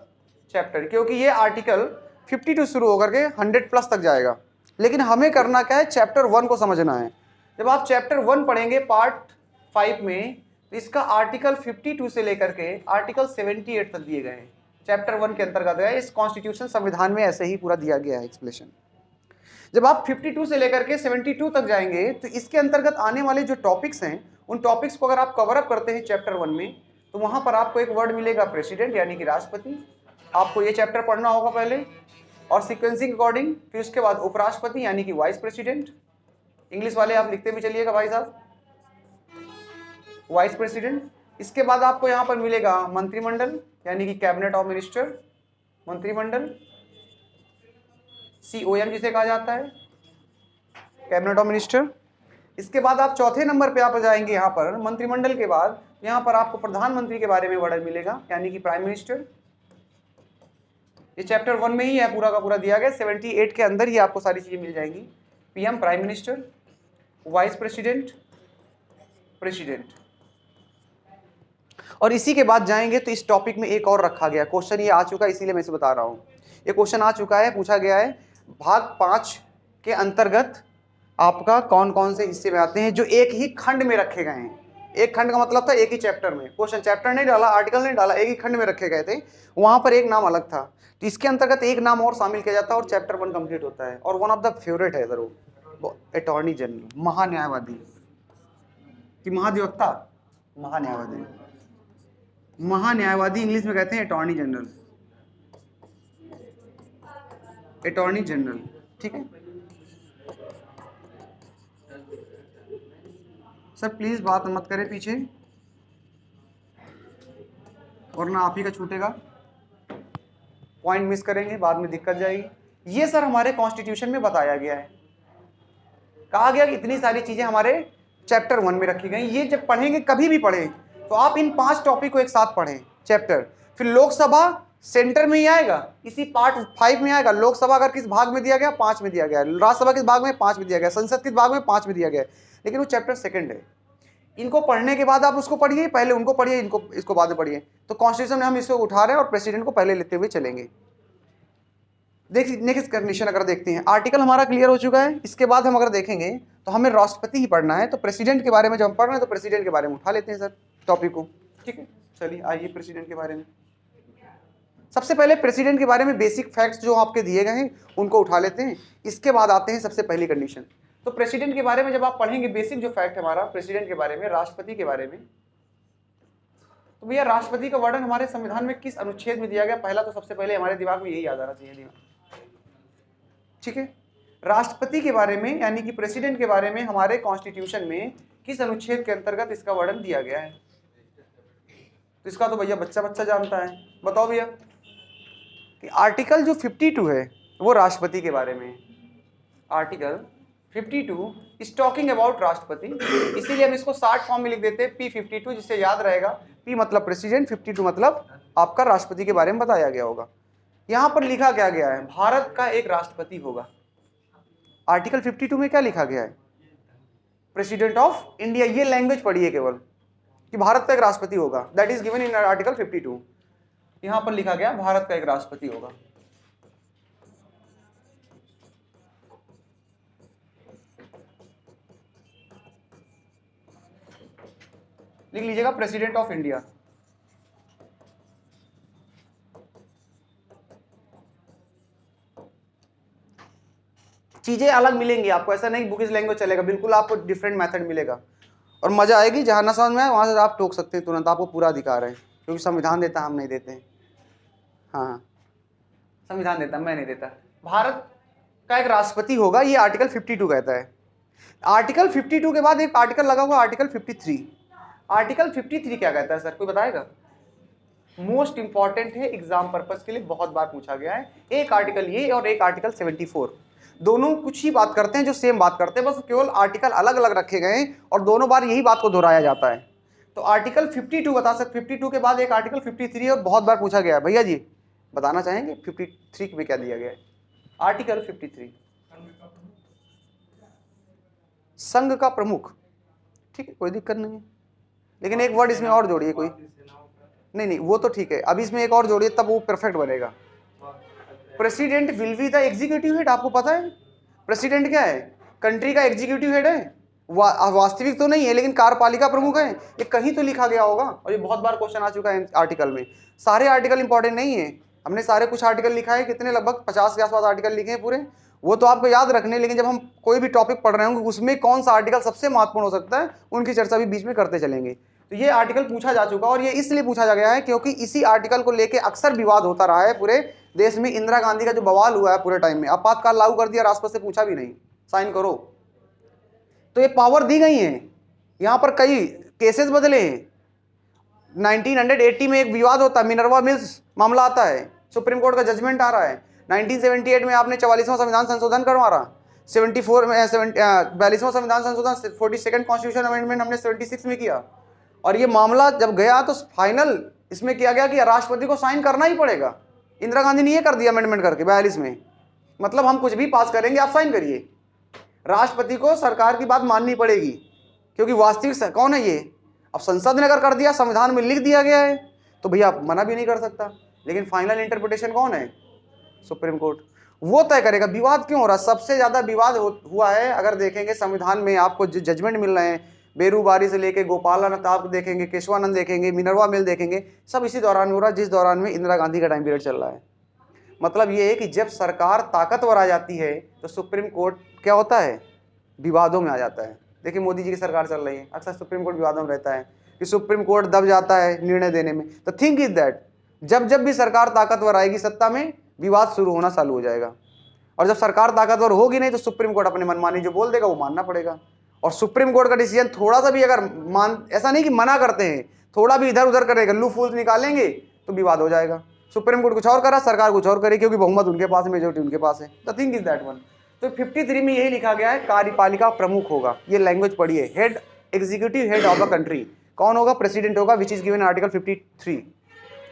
A: चैप्टर, क्योंकि ये आर्टिकल 52 शुरू होकर के 100+ तक जाएगा। लेकिन हमें करना क्या है? चैप्टर 1 को समझना है। जब आप चैप्टर 1 पढ़ेंगे पार्ट 5 में, तो इसका आर्टिकल 52 से लेकर के आर्टिकल 78 तक दिए गए हैं, चैप्टर 1 के अंतर्गत है। इस कॉन्स्टिट्यूशन संविधान में ऐसे ही पूरा दिया गया है एक्सप्लेनेशन। जब आप 52 से लेकर के 72 तक जाएंगे तो इसके अंतर्गत आने वाले जो टॉपिक्स हैं, उन टॉपिक्स को अगर आप कवर अप करते हैं चैप्टर 1 में, तो वहां पर आपको एक वर्ड मिलेगा प्रेसिडेंट यानी कि राष्ट्रपति। आपको ये चैप्टर पढ़ना होगा पहले, और सीक्वेंसिंग अकॉर्डिंग। फिर उसके बाद उपराष्ट्रपति यानी कि वाइस प्रेसिडेंट। इंग्लिश वाले आप लिखते भी चलिएगा भाई साहब, वाइस प्रेसिडेंट। इसके बाद आपको यहाँ पर मिलेगा मंत्रिमंडल यानी कि कैबिनेट ऑफ मिनिस्टर, मंत्रिमंडल, COM जिसे कहा जाता है, कैबिनेट ऑफ मिनिस्टर। इसके बाद आप चौथे नंबर पे आप जाएंगे, यहाँ पर मंत्रिमंडल के बाद यहाँ पर आपको प्रधानमंत्री के बारे में वर्णन मिलेगा यानी कि प्राइम मिनिस्टर। ये चैप्टर 1 में ही है, पूरा का पूरा दिया गया, 78 के अंदर ही आपको सारी चीजें मिल जाएंगी। PM prime minister, vice president, president. और इसी के बाद जाएंगे तो इस टॉपिक में एक और रखा गया क्वेश्चन, ये आ चुका है इसीलिए मैं इसे बता रहा हूँ। ये क्वेश्चन आ चुका है, पूछा गया है भाग 5 के अंतर्गत आपका कौन कौन से हिस्से में आते हैं जो एक ही खंड में रखे गए हैं। एक खंड का मतलब था एक ही चैप्टर में, क्वेश्चन चैप्टर नहीं डाला, आर्टिकल नहीं डाला, एक ही खंड में रखे गए थे। वहां पर एक नाम अलग था, तो इसके अंतर्गत एक नाम और शामिल किया जाता है और चैप्टर 1 कंप्लीट होता है। और वन ऑफ द फेवरेट है जरूर, अटॉर्नी जनरल, महान्यायवादी कि महाधिवक्ता, महान्यायवादी, महान्यायवादी इंग्लिश में कहते हैं अटॉर्नी जनरल, अटॉर्नी जनरल। ठीक है सर, प्लीज बात मत करें पीछे, वरना आप ही का छूटेगा, पॉइंट मिस करेंगे बाद में दिक्कत जाएगी। ये सर हमारे कॉन्स्टिट्यूशन में बताया गया है, कहा गया कि इतनी सारी चीजें हमारे चैप्टर 1 में रखी गई। ये जब पढ़ेंगे, कभी भी पढ़ें, तो आप इन 5 टॉपिक को एक साथ पढ़ें चैप्टर। फिर लोकसभा सेंटर में ही आएगा, इसी पार्ट 5 में आएगा। लोकसभा अगर किस भाग में दिया गया? 5 में दिया गया है। राज्यसभा किस भाग में? 5 में दिया गया। संसद किस भाग में? 5 में दिया गया है। लेकिन वो चैप्टर 2 है। इनको पढ़ने के बाद आप उसको पढ़िए, पहले उनको पढ़िए, इनको इसको बाद में पढ़िए। तो कॉन्स्टिट्यूशन में हम इसको उठा रहे हैं और प्रेसिडेंट को पहले लेते हुए चलेंगे। देखिए नेक्स्ट कंडीशन अगर देखते हैं, आर्टिकल हमारा क्लियर हो चुका है। इसके बाद हम अगर देखेंगे तो हमें राष्ट्रपति ही पढ़ना है, तो प्रेसिडेंट के बारे में जब हम पढ़ रहे हैं तो प्रेसिडेंट के बारे में उठा लेते हैं सर टॉपिक को। ठीक है, चलिए आइए प्रेसिडेंट के बारे में। सबसे पहले प्रेसिडेंट के बारे में बेसिक फैक्ट्स जो आपके दिए गए हैं उनको उठा लेते हैं, इसके बाद आते हैं सबसे पहली कंडीशन। तो प्रेसिडेंट के बारे में जब आप पढ़ेंगे, बेसिक जो फैक्ट है हमारा प्रेसिडेंट के बारे में, राष्ट्रपति के बारे में, तो भैया राष्ट्रपति का वर्णन हमारे संविधान में किस अनुच्छेद में दिया गया? पहला तो सबसे पहले हमारे दिमाग में यही याद आना चाहिए दिमाग, ठीक है। राष्ट्रपति के बारे में यानी कि प्रेसिडेंट के बारे में हमारे कॉन्स्टिट्यूशन में किस अनुच्छेद के अंतर्गत इसका वर्णन दिया गया है? तो इसका तो भैया बच्चा बच्चा जानता है, बताओ भैया। कि आर्टिकल जो 52 है वो राष्ट्रपति के बारे में। आर्टिकल 52 इज टॉकिंग अबाउट राष्ट्रपति, इसीलिए हम इसको शॉर्ट फॉर्म में लिख देते हैं P52, जिससे याद रहेगा P मतलब प्रेसिडेंट, 52 मतलब आपका राष्ट्रपति के बारे में बताया गया होगा। यहां पर लिखा क्या गया है? भारत का एक राष्ट्रपति होगा। आर्टिकल 52 में क्या लिखा गया है? President of India. ये लैंग्वेज पढ़िए केवल कि भारत का एक राष्ट्रपति होगा, that is given in article 52। यहां पर लिखा गया भारत का एक राष्ट्रपति होगा। लिख लीजिएगा प्रेसिडेंट ऑफ इंडिया। चीजें अलग मिलेंगी आपको, ऐसा नहीं बुकिश लैंग्वेज चलेगा, बिल्कुल आपको डिफरेंट मेथड मिलेगा और मजा आएगी। जहां ना समझ में आए वहां से आप टोक सकते हैं तुरंत, आपको पूरा अधिकार है, क्योंकि संविधान देता, हम नहीं देते हैं। हाँ, संविधान देता, मैं नहीं देता। भारत का एक राष्ट्रपति होगा, ये आर्टिकल 52 कहता है। आर्टिकल 52 के बाद एक आर्टिकल लगा हुआ आर्टिकल 53। आर्टिकल 53 क्या कहता है सर, कोई बताएगा? मोस्ट इंपॉर्टेंट है, एग्जाम पर्पस के लिए बहुत बार पूछा गया है। एक आर्टिकल ये और एक आर्टिकल 74, दोनों कुछ ही बात करते हैं, जो सेम बात करते हैं, बस केवल आर्टिकल अलग अलग रखे गए हैं और दोनों बार यही बात को दोहराया जाता है। तो आर्टिकल 52 बता सकते, 52 के बाद एक आर्टिकल 53 और बहुत बार पूछा गया है। भैया जी बताना चाहेंगे 53 में क्या दिया गया है? आर्टिकल 53 संघ का प्रमुख, ठीक है, कोई दिक्कत नहीं है, लेकिन एक वर्ड इसमें और जोड़िए कोई। नहीं वो तो ठीक है, अभी इसमें एक और जोड़िए तब वो परफेक्ट बनेगा। President will be the executive head. आपको पता है प्रेसिडेंट क्या है? कंट्री का एग्जीक्यूटिव हेड है। वास्तविक तो नहीं है, लेकिन कार्यपालिका प्रमुख है। ये कहीं तो लिखा गया होगा और ये बहुत बार क्वेश्चन आ चुका है आर्टिकल में। सारे आर्टिकल इंपॉर्टेंट नहीं है, हमने सारे कुछ आर्टिकल लिखा है, कितने लगभग 50 के आसपास आर्टिकल लिखे हैं पूरे, वो तो आपको याद रखने। लेकिन जब हम कोई भी टॉपिक पढ़ रहे होंगे उसमें कौन सा आर्टिकल सबसे महत्वपूर्ण हो सकता है, उनकी चर्चा भी बीच में करते चलेंगे। तो ये आर्टिकल पूछा जा चुका और ये इसलिए पूछा जा गया है क्योंकि इसी आर्टिकल को लेके अक्सर विवाद होता रहा है पूरे देश में। इंदिरा गांधी का जो बवाल हुआ है पूरे टाइम में, आपातकाल लागू कर दिया, राष्ट्रपति से पूछा भी नहीं, साइन करो। तो ये पावर दी गई है, यहां पर कई केसेस बदले हैं। 1980 में एक विवाद होता है, मिनर्वा मिल्स मामला आता है, सुप्रीम कोर्ट का जजमेंट आ रहा है। 1978 में आपने 44वां संविधान संशोधन करवा रहा, 74 में 42वां संविधान संशोधन, 42nd कॉन्स्टिट्यूशन अमेंडमेंट हमने 76 में किया। और ये मामला जब गया तो फाइनल इसमें किया गया कि राष्ट्रपति को साइन करना ही पड़ेगा। इंदिरा गांधी ने ये कर दिया अमेंडमेंट करके 42 में, मतलब हम कुछ भी पास करेंगे आप साइन करिए, राष्ट्रपति को सरकार की बात माननी पड़ेगी, क्योंकि वास्तविक कौन है ये? अब संसद ने अगर कर दिया, संविधान में लिख दिया गया है, तो भैया मना भी नहीं कर सकता। लेकिन फाइनल इंटरप्रिटेशन कौन है? सुप्रीम कोर्ट, वो तय करेगा। विवाद क्यों हो रहा है? सबसे ज्यादा विवाद हुआ है, अगर देखेंगे संविधान में आपको जो जजमेंट मिल रहे हैं, बेरूबारी से लेके गोपालानंद आप देखेंगे, केशवानंद देखेंगे, मिनर्वा मिल देखेंगे, सब इसी दौरान हो रहा है जिस दौरान में इंदिरा गांधी का टाइम पीरियड चल रहा है। मतलब ये है कि जब सरकार ताकतवर आ जाती है तो सुप्रीम कोर्ट क्या होता है? विवादों में आ जाता है। देखिए मोदी जी की सरकार चल रही है, अक्सर सुप्रीम कोर्ट विवादों में रहता है कि सुप्रीम कोर्ट दब जाता है निर्णय देने में। तो थिंक इज दैट जब जब भी सरकार ताकतवर आएगी सत्ता में, विवाद शुरू होना चालू हो जाएगा। और जब सरकार ताकतवर होगी नहीं तो सुप्रीम कोर्ट अपने मनमानी जो बोल देगा वो मानना पड़ेगा। और सुप्रीम कोर्ट का डिसीजन थोड़ा सा भी अगर ऐसा नहीं कि मना करते हैं, थोड़ा भी इधर उधर करेगा, लूप होल्स निकालेंगे तो विवाद हो जाएगा। सुप्रीम कोर्ट कुछ और करा, सरकार कुछ और करे, क्योंकि बहुमत उनके पास है, मेजोरिटी उनके पास है। The thing is that one. तो 53 में यही लिखा गया है, कार्यपालिका प्रमुख होगा। ये लैंग्वेज पढ़िए, head, executive head of the country कौन होगा? प्रेसिडेंट होगा, विच इज गिवन आर्टिकल 53।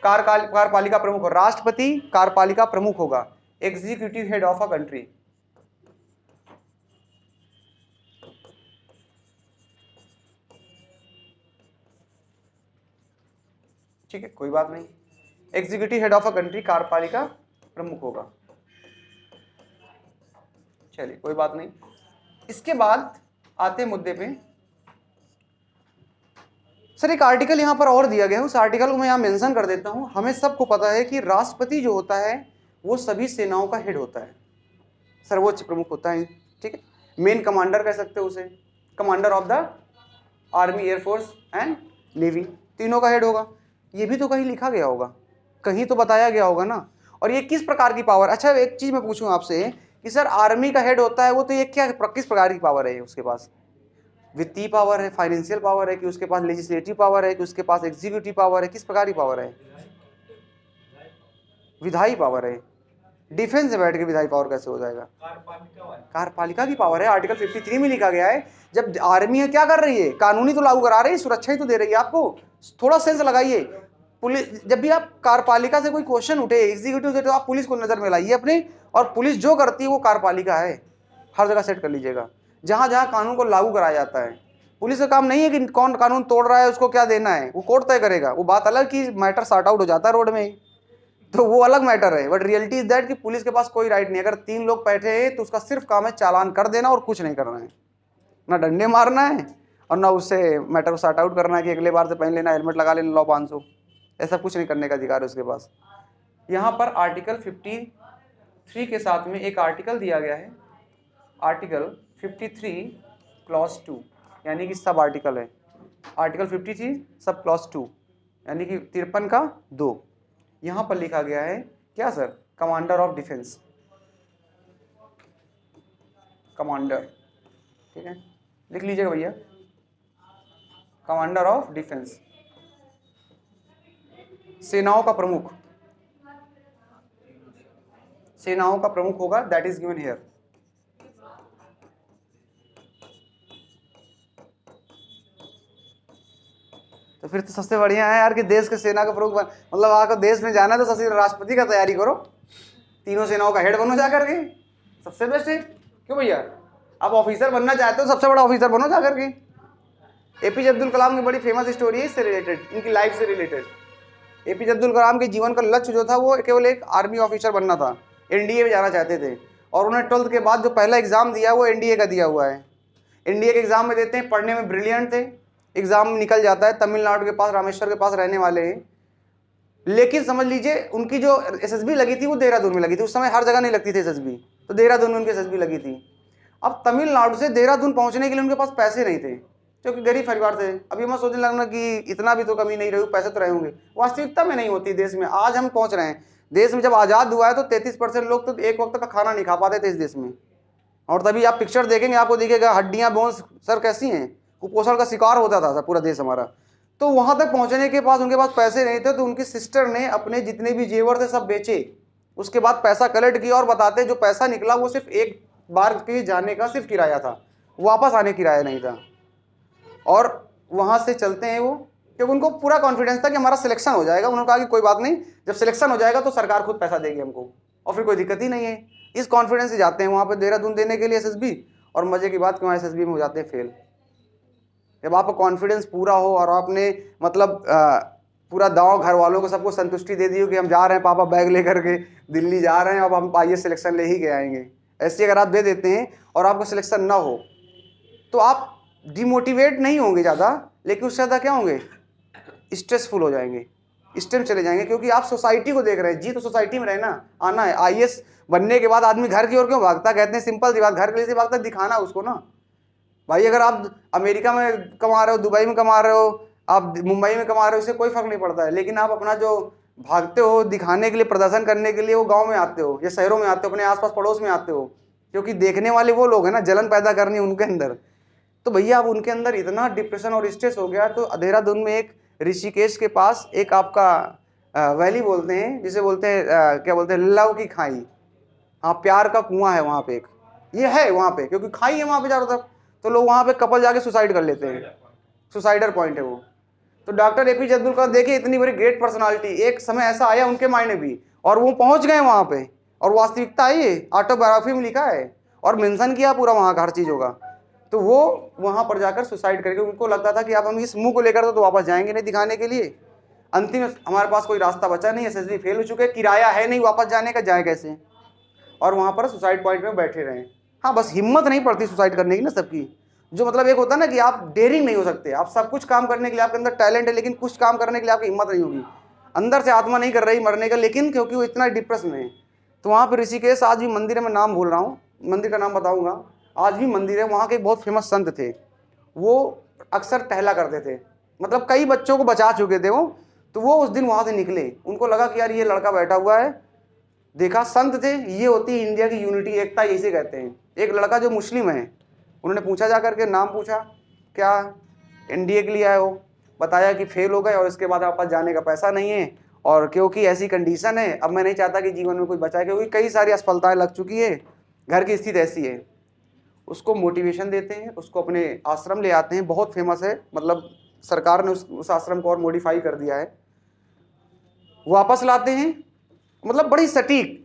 A: कार्यपालिका प्रमुख, राष्ट्रपति कार्यपालिका प्रमुख होगा, executive head of a country. ठीक है, कोई बात नहीं, executive head of a country कार्यपालिका प्रमुख होगा। चलिए कोई बात नहीं। इसके बाद आते मुद्दे पे, सर एक आर्टिकल यहाँ पर और दिया गया है, उस आर्टिकल को मैं यहाँ मेंशन कर देता हूँ। हमें सबको पता है कि राष्ट्रपति जो होता है वो सभी सेनाओं का हेड होता है, सर्वोच्च प्रमुख होता है, ठीक है। मेन कमांडर कह सकते हो उसे, commander of the army, air force and navy, तीनों का हेड होगा। ये भी तो कहीं लिखा गया होगा, कहीं तो बताया गया होगा ना। और ये किस प्रकार की पावर, अच्छा एक चीज मैं पूछूं आपसे कि सर आर्मी का हेड होता है वो, तो ये क्या किस प्रकार की पावर है उसके पास? वित्तीय पावर है, फाइनेंशियल पावर है, कि उसके पास लेजिस्लेटिव पावर है, कि उसके पास एग्जीक्यूटिव पावर है, किस प्रकार की पावर है? विधायी पावर है। डिफेंस में बैठ के विधायी पावर कैसे हो जाएगा? कार्यपालिका की पावर है, आर्टिकल 53 में लिखा गया है। जब आर्मी है क्या कर रही है? कानूनी तो लागू करा रही है, सुरक्षा ही तो दे रही है आपको। थोड़ा सेंस लगाइए। पुलिस, जब भी आप कार्यपालिका से कोई क्वेश्चन उठे, एग्जीक्यूटिव से, तो आप पुलिस को नजर में लाइए अपने, और पुलिस जो करती है वो कार्यपालिका है। हर जगह सेट कर लीजिएगा, जहां जहां कानून को लागू कराया जाता है। पुलिस का काम नहीं है कि कौन कानून तोड़ रहा है उसको क्या देना है, वो कोर्ट तय करेगा। वो बात अलग कि मैटर सॉर्ट आउट हो जाता है रोड में, तो वो अलग मैटर है। बट रियलिटी इज दैट कि पुलिस के पास कोई राइट नहीं। अगर 3 लोग बैठे हैं तो उसका सिर्फ काम है चालान कर देना और कुछ नहीं करना है, ना डंडे मारना है और ना उससे मैटर को सॉर्ट आउट करना है कि अगले बार से पहन लेना, हेलमेट लगा लेना, लॉ 500, ऐसा कुछ नहीं करने का अधिकार है उसके पास। यहाँ पर आर्टिकल 53 के साथ में एक आर्टिकल दिया गया है, आर्टिकल 53 क्लॉज 2, यानी कि सब आर्टिकल है। आर्टिकल 53 सब क्लॉज 2 यानी कि 53 का 2। यहाँ पर लिखा गया है क्या sir? Commander of defence, commander, ठीक है, लिख लीजिएगा भैया, कमांडर ऑफ डिफेंस, सेनाओं का प्रमुख, सेनाओं का प्रमुख होगा, दैट इज गिवन हियर। तो फिर तो सबसे बढ़िया है यार कि देश के सेना का प्रमुख मतलब आपको देश में जाना है तो सबसे राष्ट्रपति का तैयारी करो, तीनों सेनाओं का हेड बनो जा करके, सबसे बेस्ट है। क्यों भैया? आप ऑफिसर बनना चाहते हो, सबसे बड़ा ऑफिसर बनो जा करके। एपीजे अब्दुल कलाम की बड़ी फेमस स्टोरी है इससे रिलेटेड, इनकी लाइफ से रिलेटेड। एपीजे अब्दुल कलाम के जीवन का लक्ष्य जो था वो केवल एक आर्मी ऑफिसर बनना था, एनडीए में जाना चाहते थे। और उन्होंने 12th के बाद जो पहला एग्जाम दिया वो एनडीए का दिया हुआ है। एनडीए के एग्जाम में देते हैं, पढ़ने में ब्रिलियंट थे, एग्जाम निकल जाता है, तमिलनाडु के पास रामेश्वर के पास रहने वाले हैं। लेकिन समझ लीजिए उनकी जो एसएसबी लगी थी वो देहरादून में लगी थी, उस समय हर जगह नहीं लगती थी एसएसबी, तो देहरादून में उनकी एसएसबी लगी थी। अब तमिलनाडु से देहरादून पहुंचने के लिए उनके पास पैसे नहीं थे, क्योंकि गरीब परिवार थे। अभी मैं सोचने लगना कि इतना भी तो कमी नहीं रही, पैसे तो रहे होंगे, वास्तविकता में नहीं होती देश में। आज हम पहुंच रहे हैं, देश में जब आज़ाद हुआ है तो 33% लोग तो एक वक्त का खाना नहीं खा पाते थे इस देश में। और तभी आप पिक्चर देखेंगे आपको दिखेगा हड्डियां बोन्स सर कैसी हैं, कुपोषण का शिकार होता था पूरा देश हमारा। तो वहां तक पहुंचने के पास उनके पास पैसे नहीं थे, तो उनकी सिस्टर ने अपने जितने भी जेवर थे सब बेचे, उसके बाद पैसा कलेक्ट किया। और बताते जो पैसा निकला वो सिर्फ एक बार के जाने का सिर्फ किराया था, वापस आने किराया नहीं था। और वहां से चलते हैं वो, क्योंकि उनको पूरा कॉन्फिडेंस था कि हमारा सिलेक्शन हो जाएगा। उन्होंने कहा कि कोई बात नहीं, जब सिलेक्शन हो जाएगा तो सरकार खुद पैसा देगी हमको और फिर कोई दिक्कत ही नहीं है। इस कॉन्फिडेंस से जाते हैं वहाँ पे देहरादून देने के लिए एसएसबी, और मजे की बात कि वहाँ एसएसबी में हो जाते हैं फेल। जब आपका कॉन्फिडेंस पूरा हो और आपने मतलब पूरा दांव घर वालों को सबको संतुष्टि दे दी हो कि हम जा रहे हैं पापा बैग लेकर के दिल्ली जा रहे हैं, अब हम आइए सिलेक्शन ले ही के आएंगे, ऐसे अगर आप दे देते हैं और आपका सिलेक्शन ना हो तो आप डिमोटिवेट नहीं होंगे ज़्यादा, लेकिन उससे ज़्यादा क्या होंगे? स्ट्रेसफुल हो जाएंगे, स्ट्रेस चले जाएंगे, क्योंकि आप सोसाइटी को देख रहे हैं। जी तो सोसाइटी में रहना आना है। आईएएस बनने के बाद आदमी घर की ओर क्यों भागता? कहते हैं सिंपल सी बात, घर के लिए भागता दिखाना उसको ना। भाई अगर आप अमेरिका में कमा रहे हो, दुबई में कमा रहे हो, आप मुंबई में कमा रहे हो, इससे कोई फर्क नहीं पड़ता है। लेकिन आप अपना जो भागते हो दिखाने के लिए, प्रदर्शन करने के लिए, वो गाँव में आते हो या शहरों में आते हो, अपने आसपास पड़ोस में आते हो, क्योंकि देखने वाले वो लोग हैं ना, जलन पैदा करनी उनके अंदर। तो भैया अब उनके अंदर इतना डिप्रेशन और स्ट्रेस हो गया। तो देहरादून में एक ऋषिकेश के पास एक आपका वैली बोलते हैं, जिसे बोलते हैं क्या बोलते हैं, लव की खाई, हाँ प्यार का कुआं है वहाँ पे एक, ये है वहाँ पे, क्योंकि खाई है वहाँ पे चारों तरफ, तो लोग वहाँ पे कपल जाके सुसाइड कर लेते हैं, सुसाइडर पॉइंट है वो। तो डॉक्टर एपीजे अब्दुल कलाम देखिए, इतनी बड़ी ग्रेट पर्सनालिटी, एक समय ऐसा आया उनके माइंड में भी, और वो पहुँच गए वहाँ पे, और वास्तविकता है, ऑटोबायोग्राफी में लिखा है और मेंशन किया पूरा वहाँ का हर चीज़ होगा। तो वो वहाँ पर जाकर सुसाइड करके, उनको लगता था कि अब हम इस मुंह को लेकर तो वापस जाएंगे नहीं दिखाने के लिए, अंतिम हमारे पास कोई रास्ता बचा नहीं, एसएसबी फेल हो चुके, किराया है नहीं वापस जाने का, जाए कैसे, और वहाँ पर सुसाइड पॉइंट में बैठे रहे। हाँ बस हिम्मत नहीं पड़ती सुसाइड करने की ना सबकी, जो मतलब एक होता है ना कि आप डेयरिंग नहीं हो सकते, आप सब कुछ काम करने के लिए आपके अंदर टैलेंट है, लेकिन कुछ काम करने के लिए आपकी हिम्मत नहीं होगी, अंदर से आत्मा नहीं कर रही मरने का, लेकिन क्योंकि वो इतना डिप्रेस में है। तो वहाँ पर ऋषिकेश आज भी मंदिर है, मैं नाम भूल रहा हूँ, मंदिर का नाम बताऊँगा, आज भी मंदिर है। वहाँ के एक बहुत फेमस संत थे, वो अक्सर टहला करते थे, मतलब कई बच्चों को बचा चुके थे वो। तो वो उस दिन वहाँ से निकले, उनको लगा कि यार ये लड़का बैठा हुआ है, देखा संत थे, ये होती है इंडिया की यूनिटी, एकता इसे कहते हैं। एक लड़का जो मुस्लिम है, उन्होंने पूछा जा करके, नाम पूछा, क्या एनडीए के लिए आए हो, बताया कि फेल हो गए और इसके बाद आपके पास जाने का पैसा नहीं है, और क्योंकि ऐसी कंडीशन है, अब मैं नहीं चाहता कि जीवन में कोई बचाए, क्योंकि कई सारी असफलताएं लग चुकी है, घर की स्थिति ऐसी है। उसको मोटिवेशन देते हैं, उसको अपने आश्रम ले आते हैं, बहुत फेमस है, मतलब सरकार ने उस आश्रम को और मॉडिफाई कर दिया है, वापस लाते हैं, मतलब बड़ी सटीक,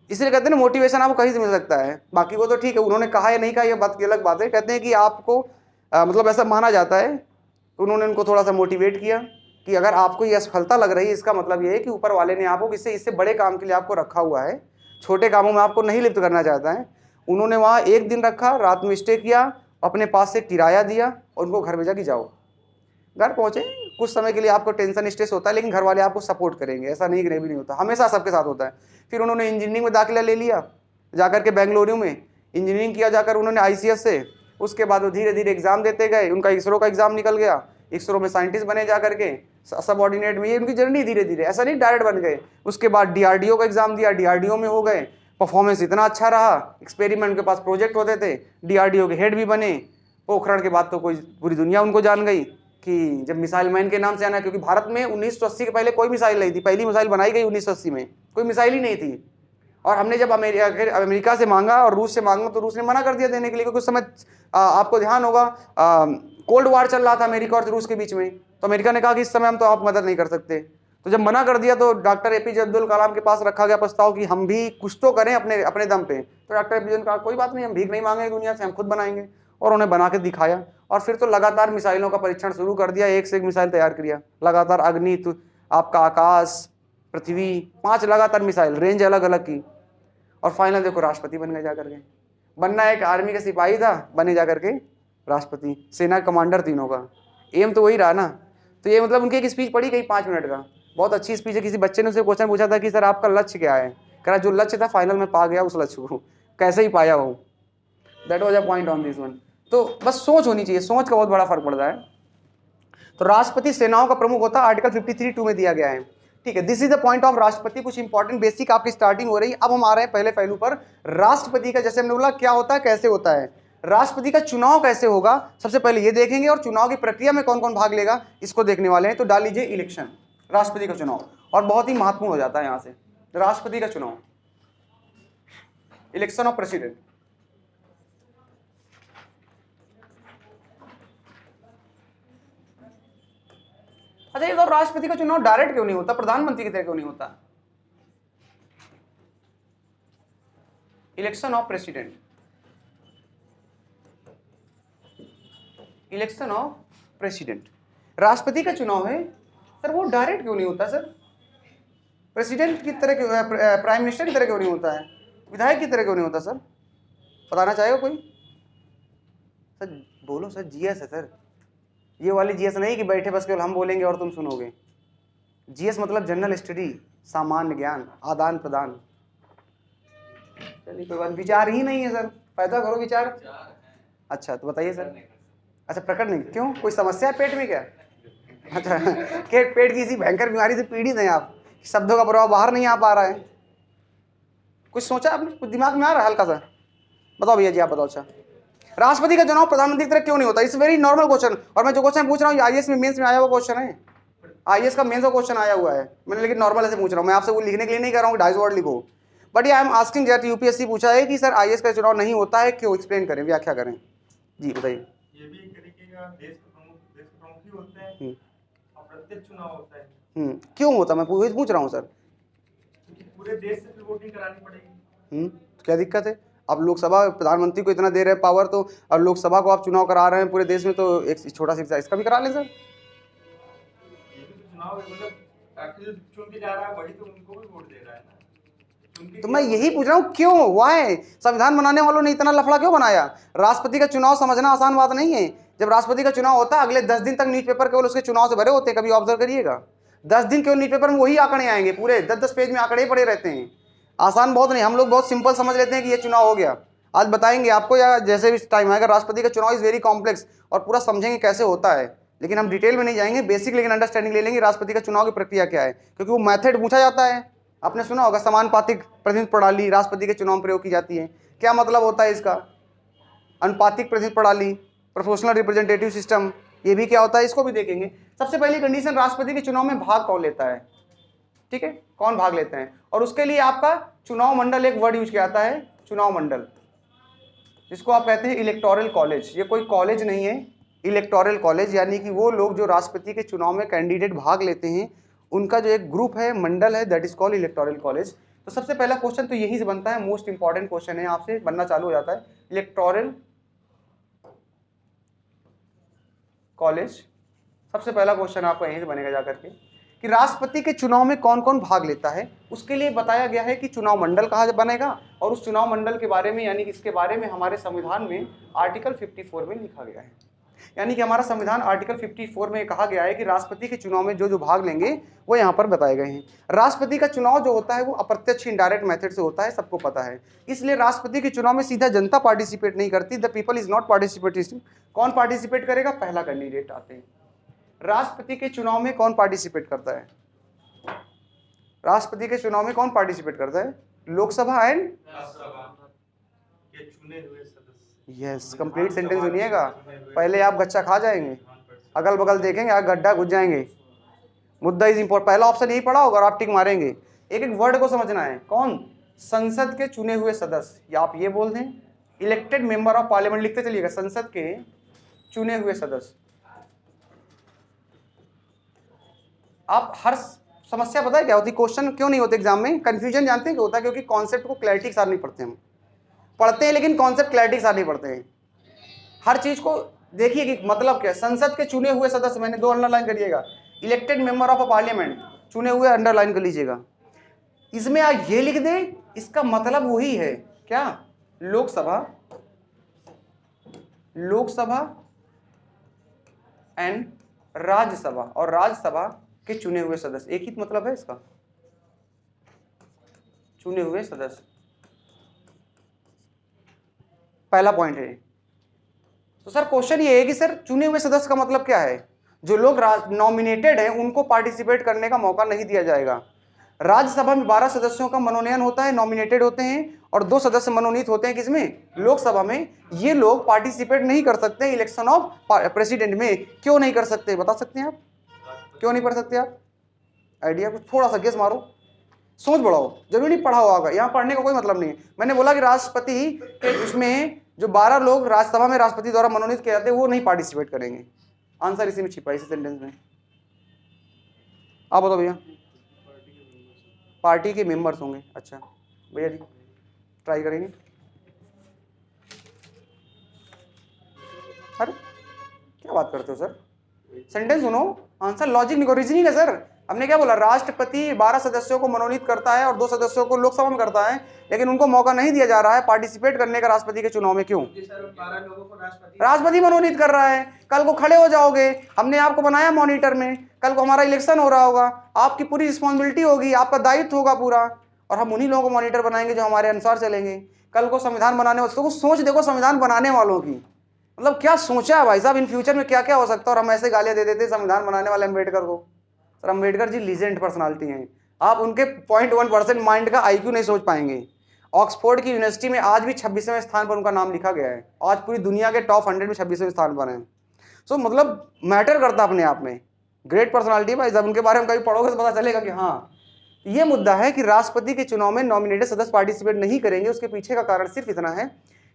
A: इसलिए कहते हैं ना मोटिवेशन आपको कहीं से मिल सकता है। बाकी वो तो ठीक है, उन्होंने कहा या नहीं कहा ये बात की अलग बात है, कहते हैं कि आपको मतलब ऐसा माना जाता है, उन्होंने उनको थोड़ा सा मोटिवेट किया कि अगर आपको ये असफलता लग रही है, इसका मतलब ये है कि ऊपर वाले ने आपको इससे बड़े काम के लिए आपको रखा हुआ है, छोटे कामों में आपको नहीं लिप्त करना चाहता है। उन्होंने वहाँ एक दिन रखा, रात में स्टे किया, अपने पास से किराया दिया और उनको घर भेजा कि जाओ। घर पहुँचे, कुछ समय के लिए आपको टेंशन स्ट्रेस होता है, लेकिन घर वाले आपको सपोर्ट करेंगे, ऐसा नहीं कि नहीं भी नहीं होता, हमेशा सबके साथ होता है। फिर उन्होंने इंजीनियरिंग में दाखिला ले लिया, जाकर के बेंगलुरु में इंजीनियरिंग किया जाकर उन्होंने आईसीएस से। उसके बाद वो धीरे धीरे एग्जाम देते गए, उनका इसरो का एग्जाम निकल गया, इसरो में साइंटिस्ट बने जा करके, सबऑर्डिनेट में, ये उनकी जर्नी धीरे धीरे, ऐसा नहीं डायरेक्ट बन गए। उसके बाद डीआरडीओ का एग्जाम दिया, डीआरडीओ में हो गए, परफॉर्मेंस इतना अच्छा रहा, एक्सपेरिमेंट के पास प्रोजेक्ट होते थे, डीआरडीओ के हेड भी बने। पोखरण के बाद तो कोई पूरी दुनिया उनको जान गई कि जब मिसाइल मैन के नाम से आना, क्योंकि भारत में 1980 के पहले कोई मिसाइल नहीं थी, पहली मिसाइल बनाई गई 1980 में, कोई मिसाइल ही नहीं थी। और हमने जब अमेरिका से मांगा और रूस से मांगा तो रूस ने मना कर दिया देने के लिए, क्योंकि उस समय आपको ध्यान होगा कोल्ड वार चल रहा था अमेरिका और रूस के बीच में, तो अमेरिका ने कहा कि इस समय हम तो आप मदद नहीं कर सकते। तो जब मना कर दिया तो डॉक्टर एपीजे अब्दुल कलाम के पास रखा गया प्रस्ताव कि हम भी कुछ तो करें अपने अपने दम पे। तो डॉक्टर एपीजे ने कहा कोई बात नहीं, हम भीख नहीं मांगेंगे दुनिया से, हम खुद बनाएंगे, और उन्हें बना के दिखाया। और फिर तो लगातार मिसाइलों का परीक्षण शुरू कर दिया, एक से एक मिसाइल तैयार किया लगातार, अग्नि, आपका आकाश, पृथ्वी, 5 लगातार मिसाइल, रेंज अलग अलग की। और फाइनल देखो राष्ट्रपति बन गए जाकर के। बनना एक आर्मी का सिपाही था, बने जाकर के राष्ट्रपति, सेना कमांडर तीनों का। एम तो वही रहा ना। तो ये मतलब उनकी एक स्पीच पढ़ी गई 5 मिनट का, बहुत अच्छी स्पीच है। किसी बच्चे ने उसे क्वेश्चन पूछा था कि सर आपका लक्ष्य क्या है, कह रहा जो लक्ष्य था फाइनल में पा गया उस लक्ष्य को, कैसे ही पाया वो, that was a point on this one. तो बस सोच होनी चाहिए, सोच का बहुत बड़ा फर्क पड़ता है। तो राष्ट्रपति सेनाओं का प्रमुख होता है, आर्टिकल 53(2) में दिया गया है। ठीक है, this is the point of राष्ट्रपति। कुछ इंपॉर्टेंट बेसिक आपकी स्टार्टिंग हो रही है। अब हम आ रहे हैं पहले पहलू पर, राष्ट्रपति का, जैसे हमने बोला क्या होता है, कैसे होता है, राष्ट्रपति का चुनाव कैसे होगा, सबसे पहले ये देखेंगे, और चुनाव की प्रक्रिया में कौन कौन भाग लेगा इसको देखने वाले हैं। तो डाल लीजिए इलेक्शन, राष्ट्रपति का चुनाव, और बहुत ही महत्वपूर्ण हो जाता है यहां से राष्ट्रपति का चुनाव, इलेक्शन ऑफ प्रेसिडेंट। अच्छा ये तो राष्ट्रपति का चुनाव डायरेक्ट क्यों नहीं होता, प्रधानमंत्री की तरह क्यों नहीं होता, election of president, election of president, राष्ट्रपति का चुनाव है सर, वो डायरेक्ट क्यों नहीं होता सर, प्रेसिडेंट की तरह क्यों, प्राइम मिनिस्टर की तरह क्यों नहीं होता है, विधायक की तरह क्यों नहीं होता सर, बताना चाहेगा कोई सर, बोलो सर, जीएस है सर, ये वाली जीएस नहीं कि बैठे बस केवल हम बोलेंगे और तुम सुनोगे। जीएस मतलब जनरल स्टडी, सामान्य ज्ञान, आदान प्रदान। चलिए कोई बात, विचार ही नहीं है सर, पैदा करो विचार। अच्छा तो बताइए सर। अच्छा प्रकट नहीं, क्यों, कोई समस्या है पेट में क्या? अच्छा पेट की इसी भयंकर बीमारी से पीड़ित हैं आप, शब्दों का प्रभाव बाहर नहीं आ पा रहा है, कुछ सोचा आपने, कुछ दिमाग में आ रहा है हल्का सा, बताओ भैया जी आप बताओ। अच्छा राष्ट्रपति का चुनाव प्रधानमंत्री की तरह क्यों नहीं होता, इट्स वेरी नॉर्मल क्वेश्चन, और मैं जो क्वेश्चन पूछ रहा हूँ आईएएस में मेंस में आया हुआ क्वेश्चन है, आईएएस का मेंस का क्वेश्चन आया हुआ है, मैंने लेकिन नॉर्मल ऐसे पूछ रहा हूँ, मैं आपसे वो लिखने के लिए नहीं कर रहा हूँ 250 वर्ड लिखो, बट ये I am asking that UPSC पूछा है कि सर आईएएस का चुनाव नहीं होता है क्यों, एक्सप्लेन करें, व्याख्या करें जी, बताइए।
B: ये भी एक तरीके का देश के प्रमुख ही होते हैं, अप्रत्यक्ष चुनाव होता है।
A: क्यों होता, मैं पूछ रहा हूँ सर,
B: क्योंकि पूरे देश से फिर वोटिंग करानी पड़ेगी।
A: क्या दिक्कत है, अब लोकसभा प्रधानमंत्री को इतना दे रहे हैं पावर, तो अब लोकसभा को आप चुनाव करा रहे हैं पूरे देश में, तो एक छोटा सा इसका भी करा लें सर।
B: ये भी तो चुनाव है, मतलब जो चुन के जा रहा है वही तो उनको भी वोट दे रहा है ना, उनकी
A: तो मैं यही पूछ रहा हूँ क्यों, वाई? संविधान बनाने वालों ने इतना लफड़ा क्यों बनाया? राष्ट्रपति का चुनाव समझना आसान बात नहीं है। जब राष्ट्रपति का चुनाव होता है अगले 10 दिन तक न्यूज पेपर केवल उसके चुनाव से भरे होते हैं, कभी ऑब्जर्व करिएगा। 10 दिन केवल न्यूज पेपर में वही आंकड़े आएंगे, पूरे 10-10 पेज में आंकड़े पड़े रहते हैं। आसान बहुत नहीं, हम लोग बहुत सिंपल समझ लेते हैं कि ये चुनाव हो गया। आज बताएंगे आपको, या जैसे भी टाइम आएगा, राष्ट्रपति का चुनाव इज वेरी कॉम्प्लेक्स और पूरा समझेंगे कैसे होता है। लेकिन हम डिटेल में नहीं जाएंगे, बेसिक लेकिन अंडरस्टैंडिंग ले लेंगे राष्ट्रपति का चुनाव की प्रक्रिया क्या है, क्योंकि वो मेथड पूछा जाता है। आपने सुना होगा समानुपातिक प्रतिनिधित्व प्रणाली राष्ट्रपति के चुनाव में प्रयोग की जाती है। क्या मतलब होता है इसका? अनुपातिक प्रतिनिधित्व प्रणाली, प्रोपोर्शनल रिप्रेजेंटेटिव सिस्टम, ये भी क्या होता है इसको भी देखेंगे। सबसे पहली कंडीशन, राष्ट्रपति के चुनाव में भाग कौन लेता है? ठीक है, कौन भाग लेते हैं? और उसके लिए आपका चुनाव मंडल, एक वर्ड यूज किया जाता है चुनाव मंडल, जिसको आप कहते हैं इलेक्टोरल कॉलेज। ये कोई कॉलेज नहीं है, इलेक्टोरल कॉलेज, यानी कि वो लोग जो राष्ट्रपति के चुनाव में कैंडिडेट भाग लेते हैं उनका जो एक ग्रुप है, मंडल है, that is called electoral college. तो सबसे पहला क्वेश्चन तो यही से बनता है, मोस्ट इंपॉर्टेंट क्वेश्चन है, आपसे बनना चालू हो जाता है। इलेक्टोरल कॉलेज, सबसे पहला क्वेश्चन आपका यहीं से बनेगा जाकर के, कि राष्ट्रपति के चुनाव में कौन कौन भाग लेता है। उसके लिए बताया गया है कि चुनाव मंडल कहाँ बनेगा, और उस चुनाव मंडल के बारे में, यानी कि इसके बारे में हमारे संविधान में आर्टिकल 54 में लिखा गया है। यानी कि हमारा संविधान आर्टिकल 54 में कहा गया है कि राष्ट्रपति के चुनाव में जो जो भाग लेंगे वो यहाँ पर बताए गए हैं। राष्ट्रपति का चुनाव जो होता है वो अप्रत्यक्ष इनडायरेक्ट मेथड से होता है, सबको पता है। इसलिए राष्ट्रपति के चुनाव में सीधा जनता पार्टिसिपेट नहीं करती, the people is not participating. कौन पार्टिसिपेट करेगा? पहला कैंडिडेट आते हैं। राष्ट्रपति के चुनाव में कौन पार्टिसिपेट करता है? राष्ट्रपति के चुनाव में कौन पार्टिसिपेट करता है? लोकसभा एंड
B: के चुने हुए सदस्य।
A: यस, कंप्लीट सेंटेंस सुनिएगा, पहले आप गच्चा खा जाएंगे, अगल बगल देखेंगे, आप गड्ढा घुस जाएंगे। मुद्दा इज इंपॉर्टेंट, पहला ऑप्शन यही पढ़ा होगा और आप टिक मारेंगे। एक एक वर्ड को समझना है। कौन? संसद के चुने हुए सदस्य, या आप ये बोल दें इलेक्टेड मेंबर ऑफ पार्लियामेंट, लिखते चलिएगा, संसद के चुने हुए सदस्य। आप हर समस्या पता है क्या होती, क्वेश्चन क्यों नहीं होते एग्जाम में, कंफ्यूजन जानते हैं क्यों होता है? क्योंकि कॉन्सेप्ट को क्लैरिटी के साथ नहीं पढ़ते हम, पढ़ते हैं लेकिन कॉन्सेप्ट क्लैरिटी के साथ नहीं पढ़ते हैं। हर चीज को देखिए कि मतलब क्या है। संसद के चुने हुए सदस्य, मैंने 2 अंडरलाइन करिएगा, elected member of a parliament, चुने हुए अंडरलाइन कर लीजिएगा। इसमें आप ये लिख दें, इसका मतलब वही है क्या? लोकसभा, लोकसभा एंड राज्यसभा, और राज्यसभा के चुने हुए सदस्य, एक ही मतलब है इसका, चुने हुए सदस्य। पहला पॉइंट है। तो सर क्वेश्चन ये है कि सर चुने हुए सदस्य का मतलब क्या है? जो लोग नॉमिनेटेड हैं उनको पार्टिसिपेट करने का मौका नहीं दिया जाएगा। राज्यसभा में 12 सदस्यों का मनोनयन होता है, नॉमिनेटेड होते हैं, और 2 सदस्य मनोनीत होते हैं किसमें? लोकसभा में। ये लोग पार्टिसिपेट नहीं कर सकते इलेक्शन ऑफ प्रेसिडेंट में। क्यों नहीं कर सकते बता सकते हैं आप? क्यों नहीं कर सकते आप? आइडिया कुछ थोड़ा सा गेस मारो, सोच बढ़ाओ। जरूरी नहीं पढ़ा होगा, यहाँ पढ़ने का कोई मतलब नहीं है। मैंने बोला कि राष्ट्रपति के उसमें जो 12 लोग राज्यसभा में राष्ट्रपति द्वारा मनोनीत किए जाते हैं वो नहीं पार्टिसिपेट करेंगे। आंसर इसी में छिपा है, इसी सेंटेंस में। आप बताओ भैया। पार्टी के मेंबर्स होंगे। अच्छा भैया जी ट्राई करेंगे। सर क्या बात करते हो सर, सेंटेंस सुनो, आंसर लॉजिक नहीं, रीजनिंग है सर। हमने क्या बोला? राष्ट्रपति 12 सदस्यों को मनोनीत करता है और 2 सदस्यों को लोकसभा में करता है, लेकिन उनको मौका नहीं दिया जा रहा है पार्टिसिपेट करने का राष्ट्रपति के चुनाव में। क्यों?
C: सर 12 लोगों को
A: राष्ट्रपति मनोनीत कर रहा है। कल को खड़े हो जाओगे, हमने आपको बनाया मॉनिटर में, कल को हमारा इलेक्शन हो रहा होगा, आपकी पूरी रिस्पॉन्सिबिलिटी होगी, आपका दायित्व होगा पूरा, और हम उन्हीं लोगों को मॉनिटर बनाएंगे जो हमारे अनुसार चलेंगे। कल को संविधान बनाने वालों को सोच देखो, संविधान बनाने वालों की मतलब क्या सोचा है भाई साहब, इन फ्यूचर में क्या क्या हो सकता है। और हम ऐसे गालियां दे देते संविधान बनाने वाले अम्बेडकर को। Sir Ambedkar ji legend personality हैं, आप उनके 0.1% माइंड का IQ नहीं सोच पाएंगे। ऑक्सफोर्ड की यूनिवर्सिटी में आज भी 26वें स्थान पर उनका नाम लिखा गया है, आज पूरी दुनिया के टॉप 100 में 26वें स्थान पर हैं। सो मतलब मैटर करता अपने आप में, ग्रेट पर्सनालिटी भाई। जब उनके बारे में कभी पढ़ोगे तो पता चलेगा कि हाँ ये मुद्दा है कि राष्ट्रपति के चुनाव में नॉमिनेटेड सदस्य पार्टिसिपेट नहीं करेंगे। उसके पीछे का कारण सिर्फ इतना है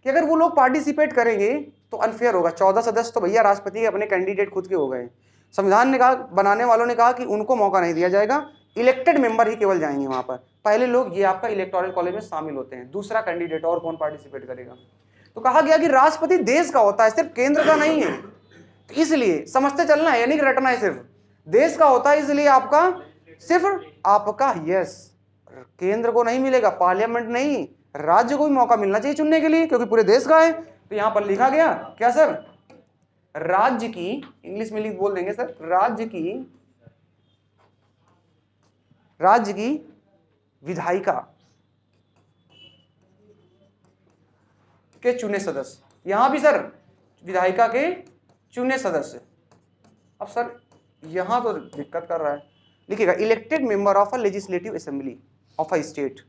A: कि अगर वो लोग पार्टिसिपेट करेंगे तो अनफेयर होगा। 14 सदस्य तो भैया राष्ट्रपति के अपने कैंडिडेट खुद के हो गए। संविधान ने कहा, बनाने वालों ने कहा कि उनको मौका नहीं दिया जाएगा, इलेक्टेड मेंबर ही केवल जाएंगे वहां पर। पहले लोग ये आपका इलेक्टोरल कॉलेज में शामिल होते हैं, दूसरा कैंडिडेट और कौन पार्टिसिपेट करेगा। तो कहा गया कि राष्ट्रपति देश का होता है, सिर्फ केंद्र का नहीं है। तो इसलिए समझते चलना है, यानी कि रटना है, सिर्फ देश का होता है। इसलिए आपका सिर्फ आपका यस केंद्र को नहीं मिलेगा, पार्लियामेंट नहीं, राज्य को भी मौका मिलना चाहिए चुनने के लिए, क्योंकि पूरे देश का है। तो यहां पर लिखा गया क्या सर, राज्य की, इंग्लिश में लिख बोल देंगे सर, राज्य की विधायिका के चुने सदस्य। यहां भी सर विधायिका के चुने सदस्य। अब सर यहां तो दिक्कत कर रहा है, लिखिएगा elected member of a legislative assembly of a state,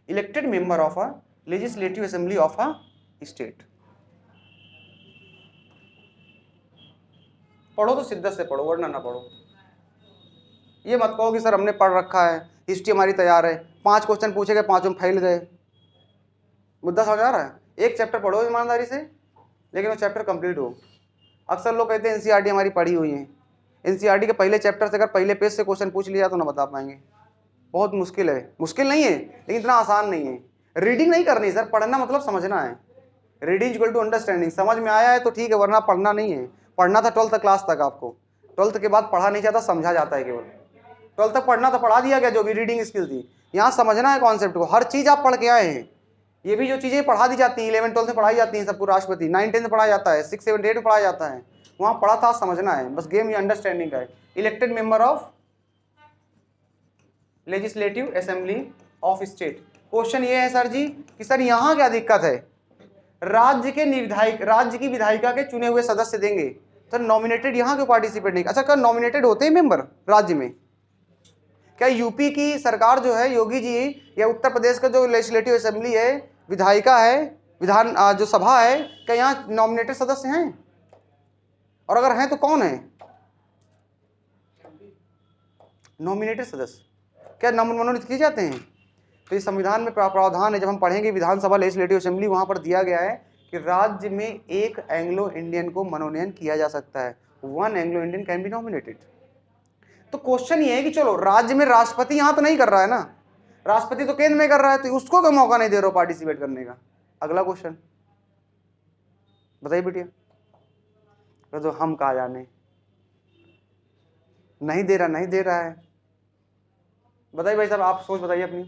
A: elected member of a legislative assembly of a state. पढ़ो तो शिद्दत से पढ़ो, वरना ना पढ़ो। ये मत कहो कि सर हमने पढ़ रखा है, हिस्ट्री हमारी तैयार है, 5 क्वेश्चन पूछे गए, 5 में फैल गए। मुद्दा समझ आ रहा है? एक चैप्टर पढ़ो ईमानदारी से, लेकिन वो चैप्टर कंप्लीट हो। अक्सर लोग कहते हैं एनसीईआरटी हमारी पढ़ी हुई है, एनसीईआरटी के पहले चैप्टर से अगर पहले पेज से क्वेश्चन पूछ लिया तो ना बता पाएंगे। बहुत मुश्किल है, मुश्किल नहीं है लेकिन इतना आसान नहीं है। रीडिंग नहीं करनी सर, पढ़ना मतलब समझना है। रीडिंग इक्वल टू अंडरस्टैंडिंग, समझ में आया है तो ठीक है, वरना पढ़ना नहीं है। पढ़ना था 12th क्लास तक, आपको 12th के बाद पढ़ा नहीं जाता, समझा जाता है केवल। 12th तक पढ़ना तो पढ़ा दिया गया, जो भी रीडिंग स्किल थी। यहाँ समझना है कॉन्सेप्ट को, हर चीज़ आप पढ़ के आए हैं। ये भी जो चीज़ें पढ़ा दी जाती हैं 11th 12th में पढ़ाई जाती हैं सबको, राष्ट्रपति 9th 10th में पढ़ाया जाता है, 6 7 8 में पढ़ाया जाता है, वहाँ पढ़ा था, समझना है बस। गेम ये अंडरस्टैंडिंग का है। Elected member of legislative assembly of state. Question ये है सर जी कि सर यहाँ क्या दिक्कत है, राज्य की विधायिका के चुने हुए सदस्य देंगे, सर नॉमिनेटेड यहाँ क्यों पार्टिसिपेट नहीं? अच्छा, क्या नॉमिनेटेड होते हैं मेंबर राज्य में? क्या यूपी की सरकार जो है, योगी जी, या उत्तर प्रदेश का जो लेजिस्लेटिव असेंबली है, विधायिका है, विधान जो सभा है, क्या यहाँ नॉमिनेटेड सदस्य हैं? और अगर हैं तो कौन है नॉमिनेटेड सदस्य? क्या मनोनीत किए जाते हैं? तो ये संविधान में प्रावधान है, जब हम पढ़ेंगे विधानसभा लेजिस्लेटिव असेंबली, वहां पर दिया गया है कि राज्य में एक एंग्लो इंडियन को मनोनयन किया जा सकता है, 1 Anglo Indian can be nominated. तो क्वेश्चन ये है कि चलो राज्य में राष्ट्रपति यहां तो नहीं कर रहा है ना, राष्ट्रपति तो केंद्र में कर रहा है, तो उसको क्यों मौका नहीं दे रहे हो पार्टिसिपेट करने का? अगला क्वेश्चन बताइए बेटिया। तो हम कहा जाने, नहीं दे रहा है। बताइए भाई साहब, आप सोच बताइए अपनी,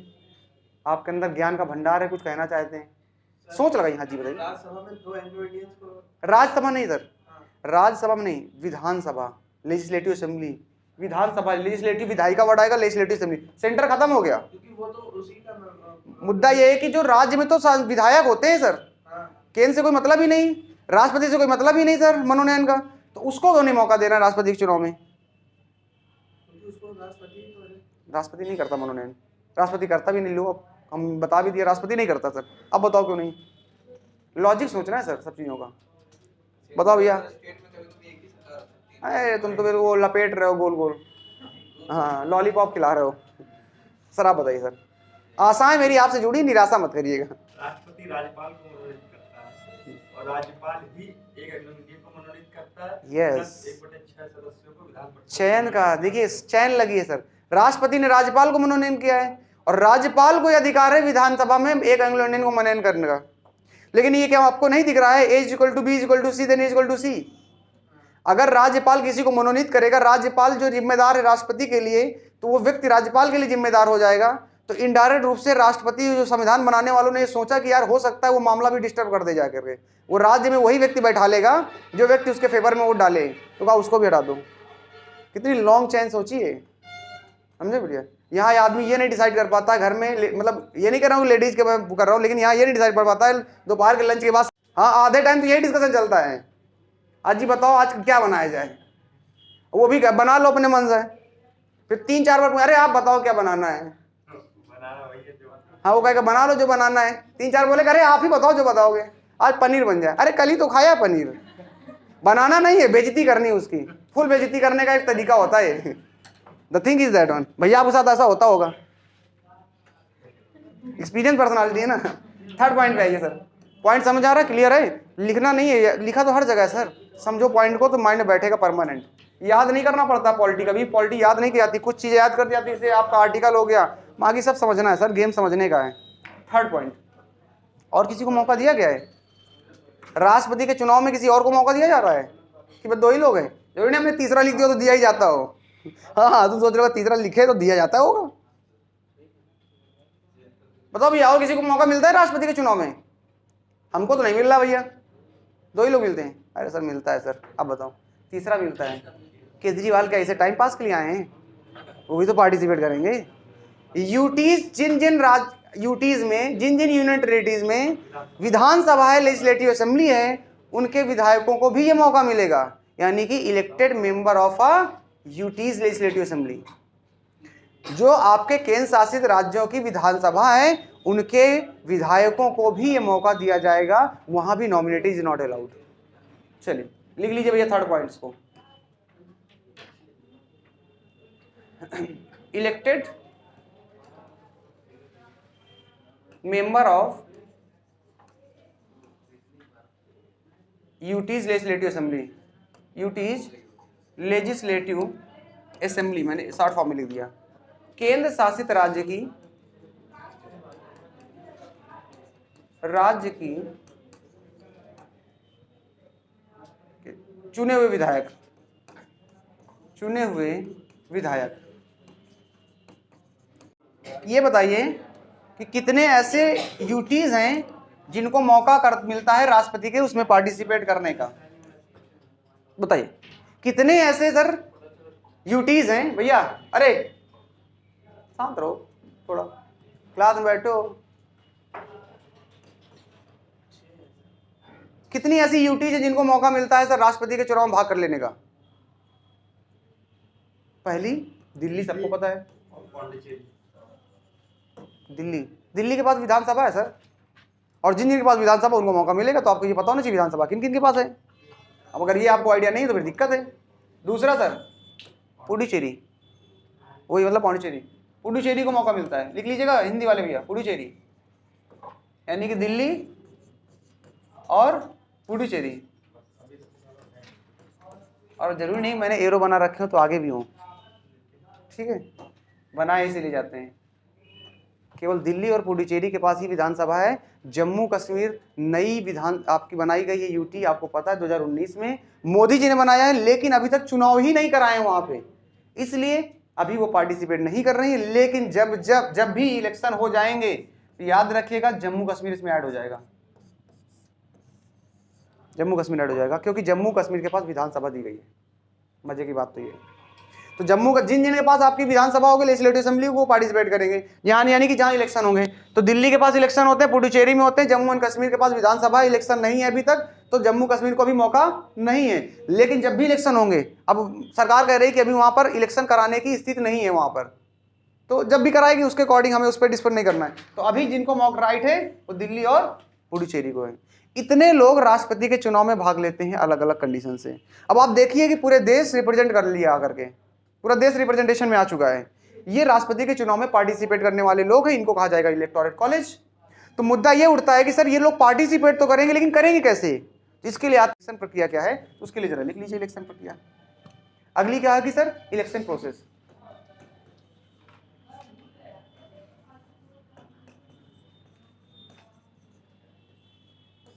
A: आपके अंदर ज्ञान का भंडार है, कुछ कहना चाहते हैं, सोच लगाइए। हाँ जी बताइए।
B: राज्यसभा में 2 एंग्लो इंडियंस को,
A: राज्यसभा नहीं सर, राज्यसभा में नहीं, विधानसभा लेजिस्लेटिव असेंबली, विधानसभा लेजिस्लेटिव, विधायिका वर्ड आएगा, लेजिस्लेटिव असेंबली, सेंटर खत्म हो गया।
B: क्योंकि वो तो उसी का
A: मुद्दा ये है कि जो राज्य में तो विधायक होते हैं सर, केंद्र से कोई मतलब ही नहीं, राष्ट्रपति से कोई मतलब ही नहीं सर मनोनयन का, तो उसको क्यों नहीं मौका देना है राष्ट्रपति के चुनाव में? राष्ट्रपति नहीं करता मनोनयन, राष्ट्रपति करता भी नहीं, लो हम बता भी दिया, राष्ट्रपति नहीं करता सर। अब बताओ क्यों नहीं? लॉजिक सोचना है सर सब चीज़ों का। बताओ भैया। अरे तुम तो मेरे वो लपेट रहे हो गोल गोल, हाँ लॉलीपॉप खिला रहे हो। सर आप बताइए सर, आशाएं मेरी आपसे जुड़ी, निराशा मत करिएगा।
B: राष्ट्रपति राज्यपाल को मनोनीत करता है और राज्यपाल ही एक एंग्लो इंडियन को मनोनीत करता है।
A: यस,
B: 1/6 सदस्यों को विधान परिषद
A: चयन का देखिए, चयन लगी है सर, राष्ट्रपति ने राज्यपाल को मनोनयन किया है और राज्यपाल को अधिकार है विधानसभा में एक एंग्लो इंडियन को मनोनयन करने का। लेकिन ये क्या आपको नहीं दिख रहा है, A = B = C then A = C? अगर राज्यपाल किसी को मनोनीत करेगा, राज्यपाल जो जिम्मेदार है राष्ट्रपति के लिए, तो वो व्यक्ति राज्यपाल के लिए जिम्मेदार हो जाएगा। तो इनडायरेक्ट रूप से राष्ट्रपति, जो संविधान बनाने वालों ने ये सोचा कि यार हो सकता है वो मामला भी डिस्टर्ब कर दे जा करके, वो राज्य में वही व्यक्ति बैठा लेगा जो व्यक्ति उसके फेवर में वोट डाले, तो कहा उसको भी हटा दो। कितनी लॉन्ग चैन सोचिए, समझे भैया। यहाँ आदमी ये नहीं डिसाइड कर पाता घर में, मतलब ये नहीं कर रहा हूँ लेडीज के मैं कर रहा हूँ, लेकिन यहाँ ये नहीं डिसाइड कर पाता है दोपहर के लंच के बाद, हाँ आधे टाइम तो यही डिस्कशन चलता है, आज जी बताओ आज क्या बनाया जाए, वो भी बना लो अपने मन से, फिर 3-4 बार अरे आप बताओ क्या बनाना है, हाँ वो कहेगा बना लो जो बनाना है, 3-4 बोले अरे आप ही बताओ जो बताओगे, आज पनीर बन जाए, अरे कल ही तो खाया पनीर, बनाना नहीं है, बेइज्जती करनी है उसकी, फुल बेइज्जती करने का एक तरीका होता है। The thing is that one, भैया आपके साथ ऐसा होता होगा, एक्सपीरियंस पर्सनालिटी है ना। थर्ड पॉइंट पे आइए सर, पॉइंट समझ आ रहा है, क्लियर है? लिखना नहीं है, लिखा तो हर जगह है सर, समझो पॉइंट को तो माइंड में बैठेगा परमानेंट, याद नहीं करना पड़ता। पॉलिटी कभी पॉलिटी याद नहीं की जाती, कुछ चीज़ें याद कर दी जाती, इससे आपका आर्टिकल हो गया, बाकी सब समझना है सर, गेम समझने का है। थर्ड पॉइंट, और किसी को मौका दिया गया है? राष्ट्रपति के चुनाव में किसी और को मौका दिया जा रहा है कि बस 2 ही लोग हैं? जरूरी नहीं हमने तीसरा लिख दिया तो दिया ही जाता हो, हाँ तुम सोच रहे हो तीसरा लिखे तो दिया जाता होगा, बताओ भैया, और किसी को मौका मिलता है राष्ट्रपति के चुनाव में? हमको तो नहीं मिल रहा भैया, 2 ही लोग मिलते हैं। अरे सर मिलता है सर, अब बताओ, तीसरा मिलता है। केजरीवाल क्या इसे टाइम पास के लिए आए हैं? वो भी तो पार्टिसिपेट करेंगे। यूटीज यूटीज में जिन यूनियन टेरिटरीज में विधानसभा है, लेजिस्लेटिव असेंबली है, उनके विधायकों को भी ये मौका मिलेगा, यानी कि elected member of a UTs legislative assembly. जो आपके केंद्र शासित राज्यों की विधानसभा है, उनके विधायकों को भी ये मौका दिया जाएगा, वहां भी नॉमिनेटी इज नॉट अलाउड। चलिए लिख लीजिए भैया थर्ड पॉइंट्स को। Elected member of UTs legislative assembly, UTs legislative assembly, मैंने शॉर्ट फॉर्म में लिख दिया। केंद्र शासित राज्य की चुने हुए विधायक, ये बताइए कि कितने ऐसे यूटीज हैं जिनको मौका मिलता है राष्ट्रपति के उसमें पार्टिसिपेट करने का? बताइए कितने ऐसे सर यूटीज हैं भैया? अरे शांत रहो थोड़ा, क्लास में बैठो। कितनी ऐसी यूटीज है जिनको मौका मिलता है सर राष्ट्रपति के चुनाव में भाग कर लेने का? पहली दिल्ली, सबको पता है, दिल्ली के पास विधानसभा है सर, और जिन के पास विधानसभा उनको मौका मिलेगा। तो आपको ये पता होना चाहिए विधानसभा किन किन के पास है। अब अगर ये आपको आइडिया नहीं है तो फिर दिक्कत है। दूसरा सर पुडुचेरी, वही मतलब पौंडीचेरी, पुडुचेरी को मौका मिलता है, लिख लीजिएगा हिंदी वाले भैया, पुडुचेरी, यानी कि दिल्ली और पुडुचेरी। और जरूरी नहीं मैंने एरो बना रखे हो तो आगे भी हो, ठीक है, बनाए इसीलिए जाते हैं। केवल दिल्ली और पुडुचेरी के पास ही विधानसभा है। जम्मू कश्मीर नई विधान आपकी बनाई गई है, यूटी, आपको पता है 2019 में मोदी जी ने बनाया है, लेकिन अभी तक चुनाव ही नहीं कराए हैं वहां पे, इसलिए अभी वो पार्टिसिपेट नहीं कर रही है। लेकिन जब भी इलेक्शन हो जाएंगे तो याद रखिएगा जम्मू कश्मीर इसमें ऐड हो जाएगा, जम्मू कश्मीर ऐड हो जाएगा, क्योंकि जम्मू कश्मीर के पास विधानसभा दी गई है। मजे की बात तो ये, तो जम्मू का जिन के पास आपकी विधानसभा होगी, लेजिस्लेटिव असेंबली, वो पार्टिसिपेट करेंगे यानी कि जहां इलेक्शन होंगे। तो दिल्ली के पास इलेक्शन होते हैं, पुडुचेरी में होते हैं, जम्मू एंड कश्मीर के पास विधानसभा इलेक्शन नहीं है अभी तक, तो जम्मू कश्मीर को भी मौका नहीं है। लेकिन जब भी इलेक्शन होंगे, अब सरकार कह रही है कि अभी वहां पर इलेक्शन कराने की स्थिति नहीं है वहां पर, तो जब भी कराएगी उसके अकॉर्डिंग हमें उस पर डिस्कस नहीं करना है। तो अभी जिनको मौका राइट है वो दिल्ली और पुडुचेरी को है। इतने लोग राष्ट्रपति के चुनाव में भाग लेते हैं अलग अलग कंडीशन से। अब आप देखिए कि पूरे देश रिप्रेजेंट कर लिया आकर के, पूरा देश रिप्रेजेंटेशन में आ चुका है। ये राष्ट्रपति के चुनाव में पार्टिसिपेट करने वाले लोग हैं, इनको कहा जाएगा इलेक्टोरेट कॉलेज। तो मुद्दा ये उठता है कि सर ये लोग पार्टिसिपेट तो करेंगे, लेकिन करेंगे कैसे? इसके लिए इलेक्शन प्रक्रिया क्या है उसके लिए जरा लिख लीजिए इलेक्शन प्रक्रिया। अगली क्या है कि सर इलेक्शन प्रोसेस,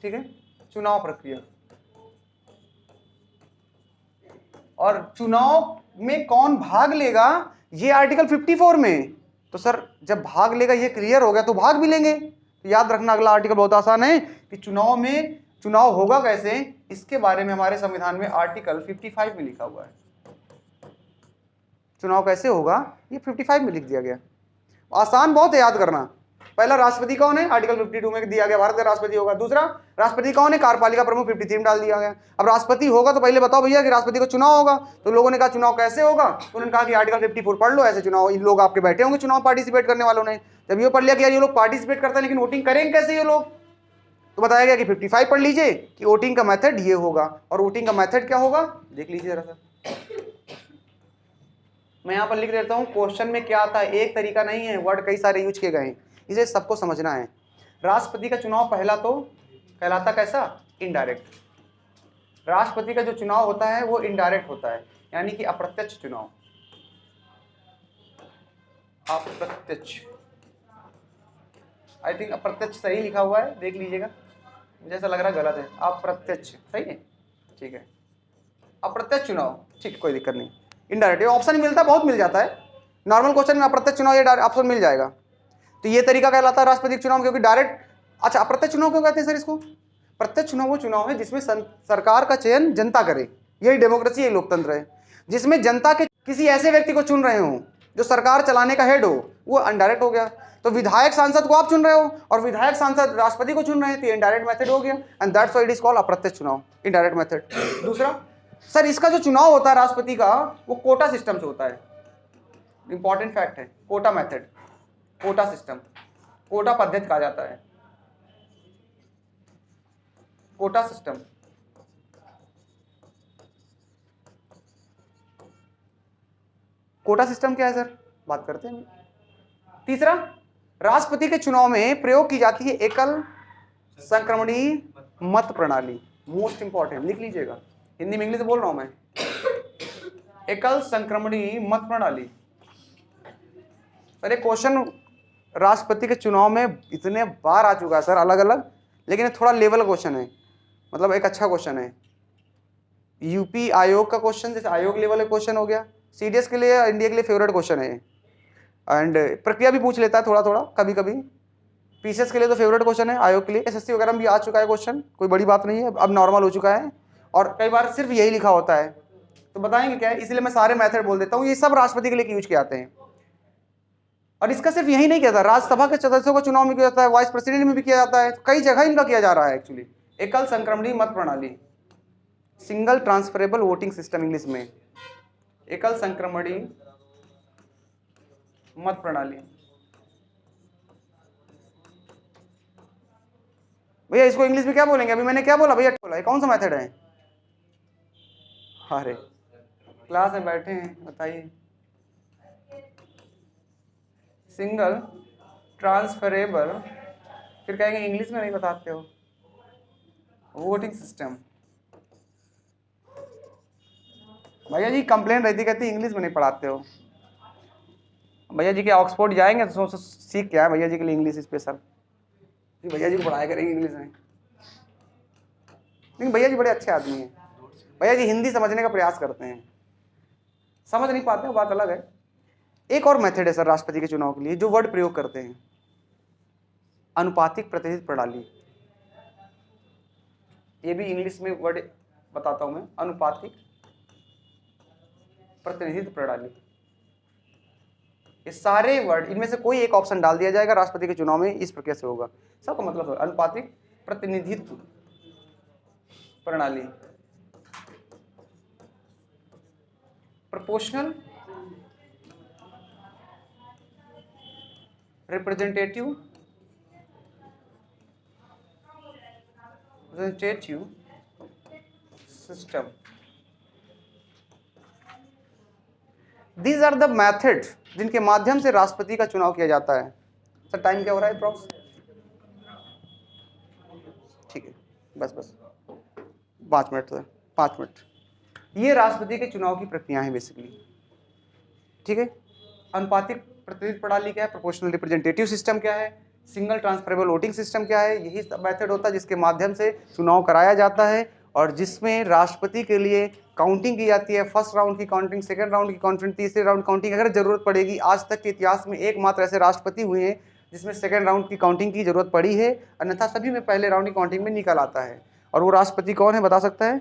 A: ठीक है, चुनाव प्रक्रिया। और चुनाव में कौन भाग लेगा ये आर्टिकल 54 में। तो सर जब भाग लेगा ये क्लियर हो गया तो भाग भी लेंगे। तो याद रखना अगला आर्टिकल बहुत आसान है कि चुनाव होगा कैसे, इसके बारे में हमारे संविधान में आर्टिकल 55 में लिखा हुआ है। चुनाव कैसे होगा ये 55 में लिख दिया गया। आसान बहुत है याद करना। पहला राष्ट्रपति कौन है, आर्टिकल 52 में दिया गया, भारत का राष्ट्रपति होगा। दूसरा राष्ट्रपति कौन है, कार्यपालिका प्रमुख, 53 में डाल दिया गया। अब राष्ट्रपति होगा तो पहले बताओ भैया कि राष्ट्रपति को चुनाव होगा। तो लोगों ने कहा चुनाव कैसे होगा, तो उन्होंने कहा कि आर्टिकल 54 पढ़ लो, ऐसे चुनाव, इन लोग आपके बैठे होंगे चुनाव पार्टिसिपेट करने वालों ने। जब ये पढ़ लिया कि यार ये लोग पार्टिसिपेट करते हैं लेकिन वोटिंग करेंगे कैसे ये लोग, तो बताया गया कि 55 पढ़ लीजिए कि वोटिंग का मेथड ये होगा। और वोटिंग का मेथड क्या होगा देख लीजिए जरा सा, मैं यहाँ पर लिख देता हूँ क्वेश्चन में क्या आता है। एक तरीका नहीं है, वर्ड कई सारे यूज किए गए हैं, इसे सबको समझना है। राष्ट्रपति का चुनाव पहला तो कहलाता कैसा, इनडायरेक्ट। राष्ट्रपति का जो चुनाव होता है वो इनडायरेक्ट होता है, यानी कि अप्रत्यक्ष चुनाव। अप्रत्यक्ष, आई थिंक अप्रत्यक्ष सही लिखा हुआ है, देख लीजिएगा, मुझे ऐसा लग रहा है गलत है। अप्रत्यक्ष सही है, ठीक है, अप्रत्यक्ष चुनाव, ठीक, कोई दिक्कत नहीं। इनडायरेक्ट ऑप्शन मिलता है, बहुत मिल जाता है, नॉर्मल क्वेश्चन में अप्रत्यक्ष चुनाव ये ऑप्शन मिल जाएगा। तो ये तरीका कहलाता है राष्ट्रपति के चुनाव, क्योंकि डायरेक्ट, अच्छा अप्रत्यक्ष चुनाव क्यों कहते हैं सर इसको? प्रत्यक्ष चुनाव वो चुनाव है जिसमें सरकार का चयन जनता करे, यही डेमोक्रेसी, यही लोकतंत्र है, जिसमें जनता के किसी ऐसे व्यक्ति को चुन रहे हो जो सरकार चलाने का हेड हो, वो अनडायरेक्ट हो गया। तो विधायक सांसद को आप चुन रहे हो और विधायक सांसद राष्ट्रपति को चुन रहे हैं, तो इनडायरेक्ट मेथड हो गया, and that's why it is called अप्रत्यक्ष चुनाव, इनडायरेक्ट मेथड। दूसरा सर, इसका जो चुनाव होता है राष्ट्रपति का, वो कोटा सिस्टम से होता है। इंपॉर्टेंट फैक्ट है, quota method, quota system, quota पद्धति कहा जाता है, कोटा सिस्टम। कोटा सिस्टम क्या है सर, बात करते हैं। तीसरा, राष्ट्रपति के चुनाव में प्रयोग की जाती है एकल संक्रमणीय मत प्रणाली, मोस्ट इंपॉर्टेंट, लिख लीजिएगा, हिंदी में इंग्लिश बोल रहा हूं मैं, एकल संक्रमणीय मत प्रणाली। अरे क्वेश्चन राष्ट्रपति के चुनाव में इतने बार आ चुका है सर, अलग अलग, लेकिन थोड़ा लेवल क्वेश्चन है, मतलब एक अच्छा क्वेश्चन है। यूपी आयोग का क्वेश्चन, जैसे आयोग लेवल का क्वेश्चन हो गया, सीडीएस के लिए, इंडिया के लिए फेवरेट क्वेश्चन है। एंड प्रक्रिया भी पूछ लेता है थोड़ा थोड़ा कभी कभी, पीसीएस के लिए तो फेवरेट क्वेश्चन है, आयोग के लिए, एसएससी वगैरह में भी आ चुका है क्वेश्चन, कोई बड़ी बात नहीं है, अब नॉर्मल हो चुका है, और कई बार सिर्फ यही लिखा होता है। तो बताएंगे क्या है, इसलिए मैं सारे मेथड बोल देता हूँ, ये सब राष्ट्रपति के लिए यूज किए जाते हैं। और इसका सिर्फ यही नहीं किया जाता, राज्यसभा के सदस्यों का चुनाव में किया जाता है, वाइस प्रेसिडेंट में भी किया जाता है, कई जगह इनका किया जा रहा है एक्चुअली। एकल संक्रमणीय मत प्रणाली, single transferable voting system English में, एकल संक्रमणीय मत प्रणाली। भैया इसको इंग्लिश में क्या बोलेंगे, अभी मैंने क्या बोला भैया, बोला कौन सा मेथड है? अरे क्लास में बैठे हैं, बताइए। सिंगल ट्रांसफरेबल, फिर कहेंगे इंग्लिश में नहीं बताते हो, वोटिंग सिस्टम। भैया जी कंप्लेन रहती, कहती इंग्लिश में नहीं पढ़ाते हो। भैया जी के ऑक्सफोर्ड जाएंगे तो सीख क्या है भैया जी के लिए इंग्लिश स्पेशल, भैया जी को पढ़ाया करेंगे इंग्लिश में। लेकिन भैया जी बड़े अच्छे आदमी हैं, भैया जी हिंदी समझने का प्रयास करते हैं, समझ नहीं पाते, वो बात अलग है। एक और मेथड है सर राष्ट्रपति के चुनाव के लिए जो वर्ड प्रयोग करते हैं, अनुपातिक प्रतिनिधित्व प्रणाली। ये भी इंग्लिश में वर्ड बताता हूं मैं, अनुपातिक प्रतिनिधित्व प्रणाली। ये सारे वर्ड, इनमें से कोई एक ऑप्शन डाल दिया जाएगा राष्ट्रपति के चुनाव में, इस प्रक्रिया से होगा। सबका मतलब है अनुपातिक प्रतिनिधित्व प्रणाली, proportional representative system. These are the method जिनके माध्यम से राष्ट्रपति का चुनाव किया जाता है। सर टाइम क्या हो रहा है अप्रॉक्स? ठीक है, बस 5 मिनट सर, 5 मिनट। ये राष्ट्रपति के चुनाव की प्रक्रिया है बेसिकली, ठीक है। अनुपातिक प्रतिनिधित्व प्रणाली क्या है, प्रोपोर्शनल रिप्रेजेंटेटिव सिस्टम क्या है, सिंगल ट्रांसफरेबल वोटिंग सिस्टम क्या है, यही सब मेथड होता है जिसके माध्यम से चुनाव कराया जाता है, और जिसमें राष्ट्रपति के लिए काउंटिंग की जाती है, फर्स्ट राउंड की काउंटिंग, सेकंड राउंड की काउंटिंग, तीसरे राउंड काउंटिंग अगर जरूरत पड़ेगी। आज तक के इतिहास में एकमात्र ऐसे राष्ट्रपति हुए हैं जिसमें सेकंड राउंड की काउंटिंग की जरूरत पड़ी है, अन्यथा सभी में पहले राउंड की काउंटिंग में निकल आता है। और वो राष्ट्रपति कौन है बता सकता है?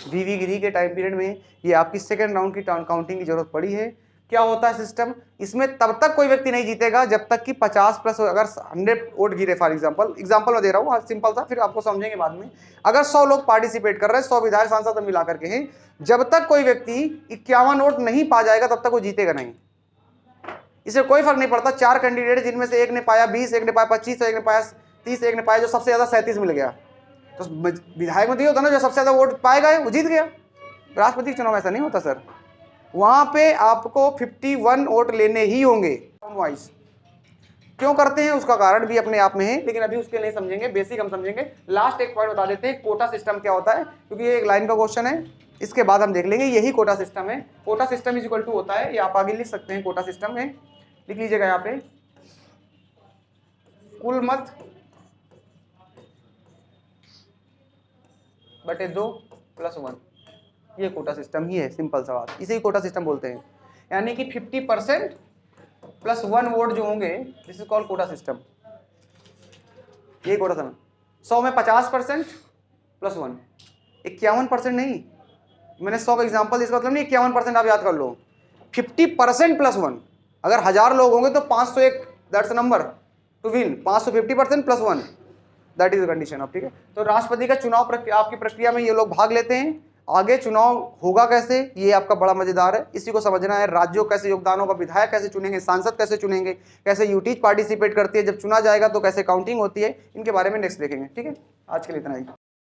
A: वीवी गिरी के टाइम पीरियड में ये आपकी सेकंड राउंड की काउंटिंग की जरूरत पड़ी है। क्या होता है सिस्टम, इसमें तब तक कोई व्यक्ति नहीं जीतेगा जब तक कि 50 प्लस, अगर 100 वोट गिरे, फॉर एग्जांपल मैं दे रहा हूँ सिंपल सा, फिर आपको समझेंगे बाद में। अगर 100 लोग पार्टिसिपेट कर रहे हैं, 100 विधायक सांसद मिला करके हैं, जब तक कोई व्यक्ति 51 वोट नहीं पा जाएगा तब तक वो जीतेगा नहीं। इससे कोई फर्क नहीं पड़ता, 4 कैंडिडेट जिनमें से एक ने पाया 20, एक ने पाया 25, एक ने पाया 30, एक ने पाया जो सबसे ज्यादा 37 मिल गया, तो विधायक में तो ये होता ना जो सबसे ज्यादा वोट पाएगा वो जीत गया। राष्ट्रपति के चुनाव ऐसा नहीं होता सर, वहां पे आपको 51 वोट लेने ही होंगे वाइज। क्यों करते हैं उसका कारण भी अपने आप में है, लेकिन अभी उसके नहीं समझेंगे, बेसिक हम समझेंगे। लास्ट एक पॉइंट बता देते हैं, कोटा सिस्टम क्या होता है, क्योंकि ये एक लाइन का क्वेश्चन है, इसके बाद हम देख लेंगे। यही कोटा सिस्टम है। Quota system is equal to होता है, ये आप आगे लिख सकते हैं, कोटा सिस्टम में लिख लीजिएगा यहाँ पे, कुल मत बटे 2 + 1, ये कोटा सिस्टम ही है, सिंपल सा बात, इसे ही कोटा सिस्टम बोलते हैं। यानी कि 50% +1 वोट जो होंगे, this is called quota system. ये कोटा था 100 में 50% +1, 51% नहीं, मैंने 100 का एग्जाम्पल, इसका मतलब नहीं 51% आप याद कर लो, 50% +1। अगर 1000 लोग होंगे तो 501, that's number two win, 550% +1, that is condition of, ठीक है। तो राष्ट्रपति का चुनाव आपकी प्रक्रिया में ये लोग भाग लेते हैं। आगे चुनाव होगा कैसे, ये आपका बड़ा मजेदार है, इसी को समझना है। राज्यों कैसे योगदान होगा, विधायक कैसे चुनेंगे, सांसद कैसे चुनेंगे, कैसे यूटीज पार्टिसिपेट करती है, जब चुना जाएगा तो कैसे काउंटिंग होती है, इनके बारे में नेक्स्ट देखेंगे, ठीक है। आज के लिए इतना ही।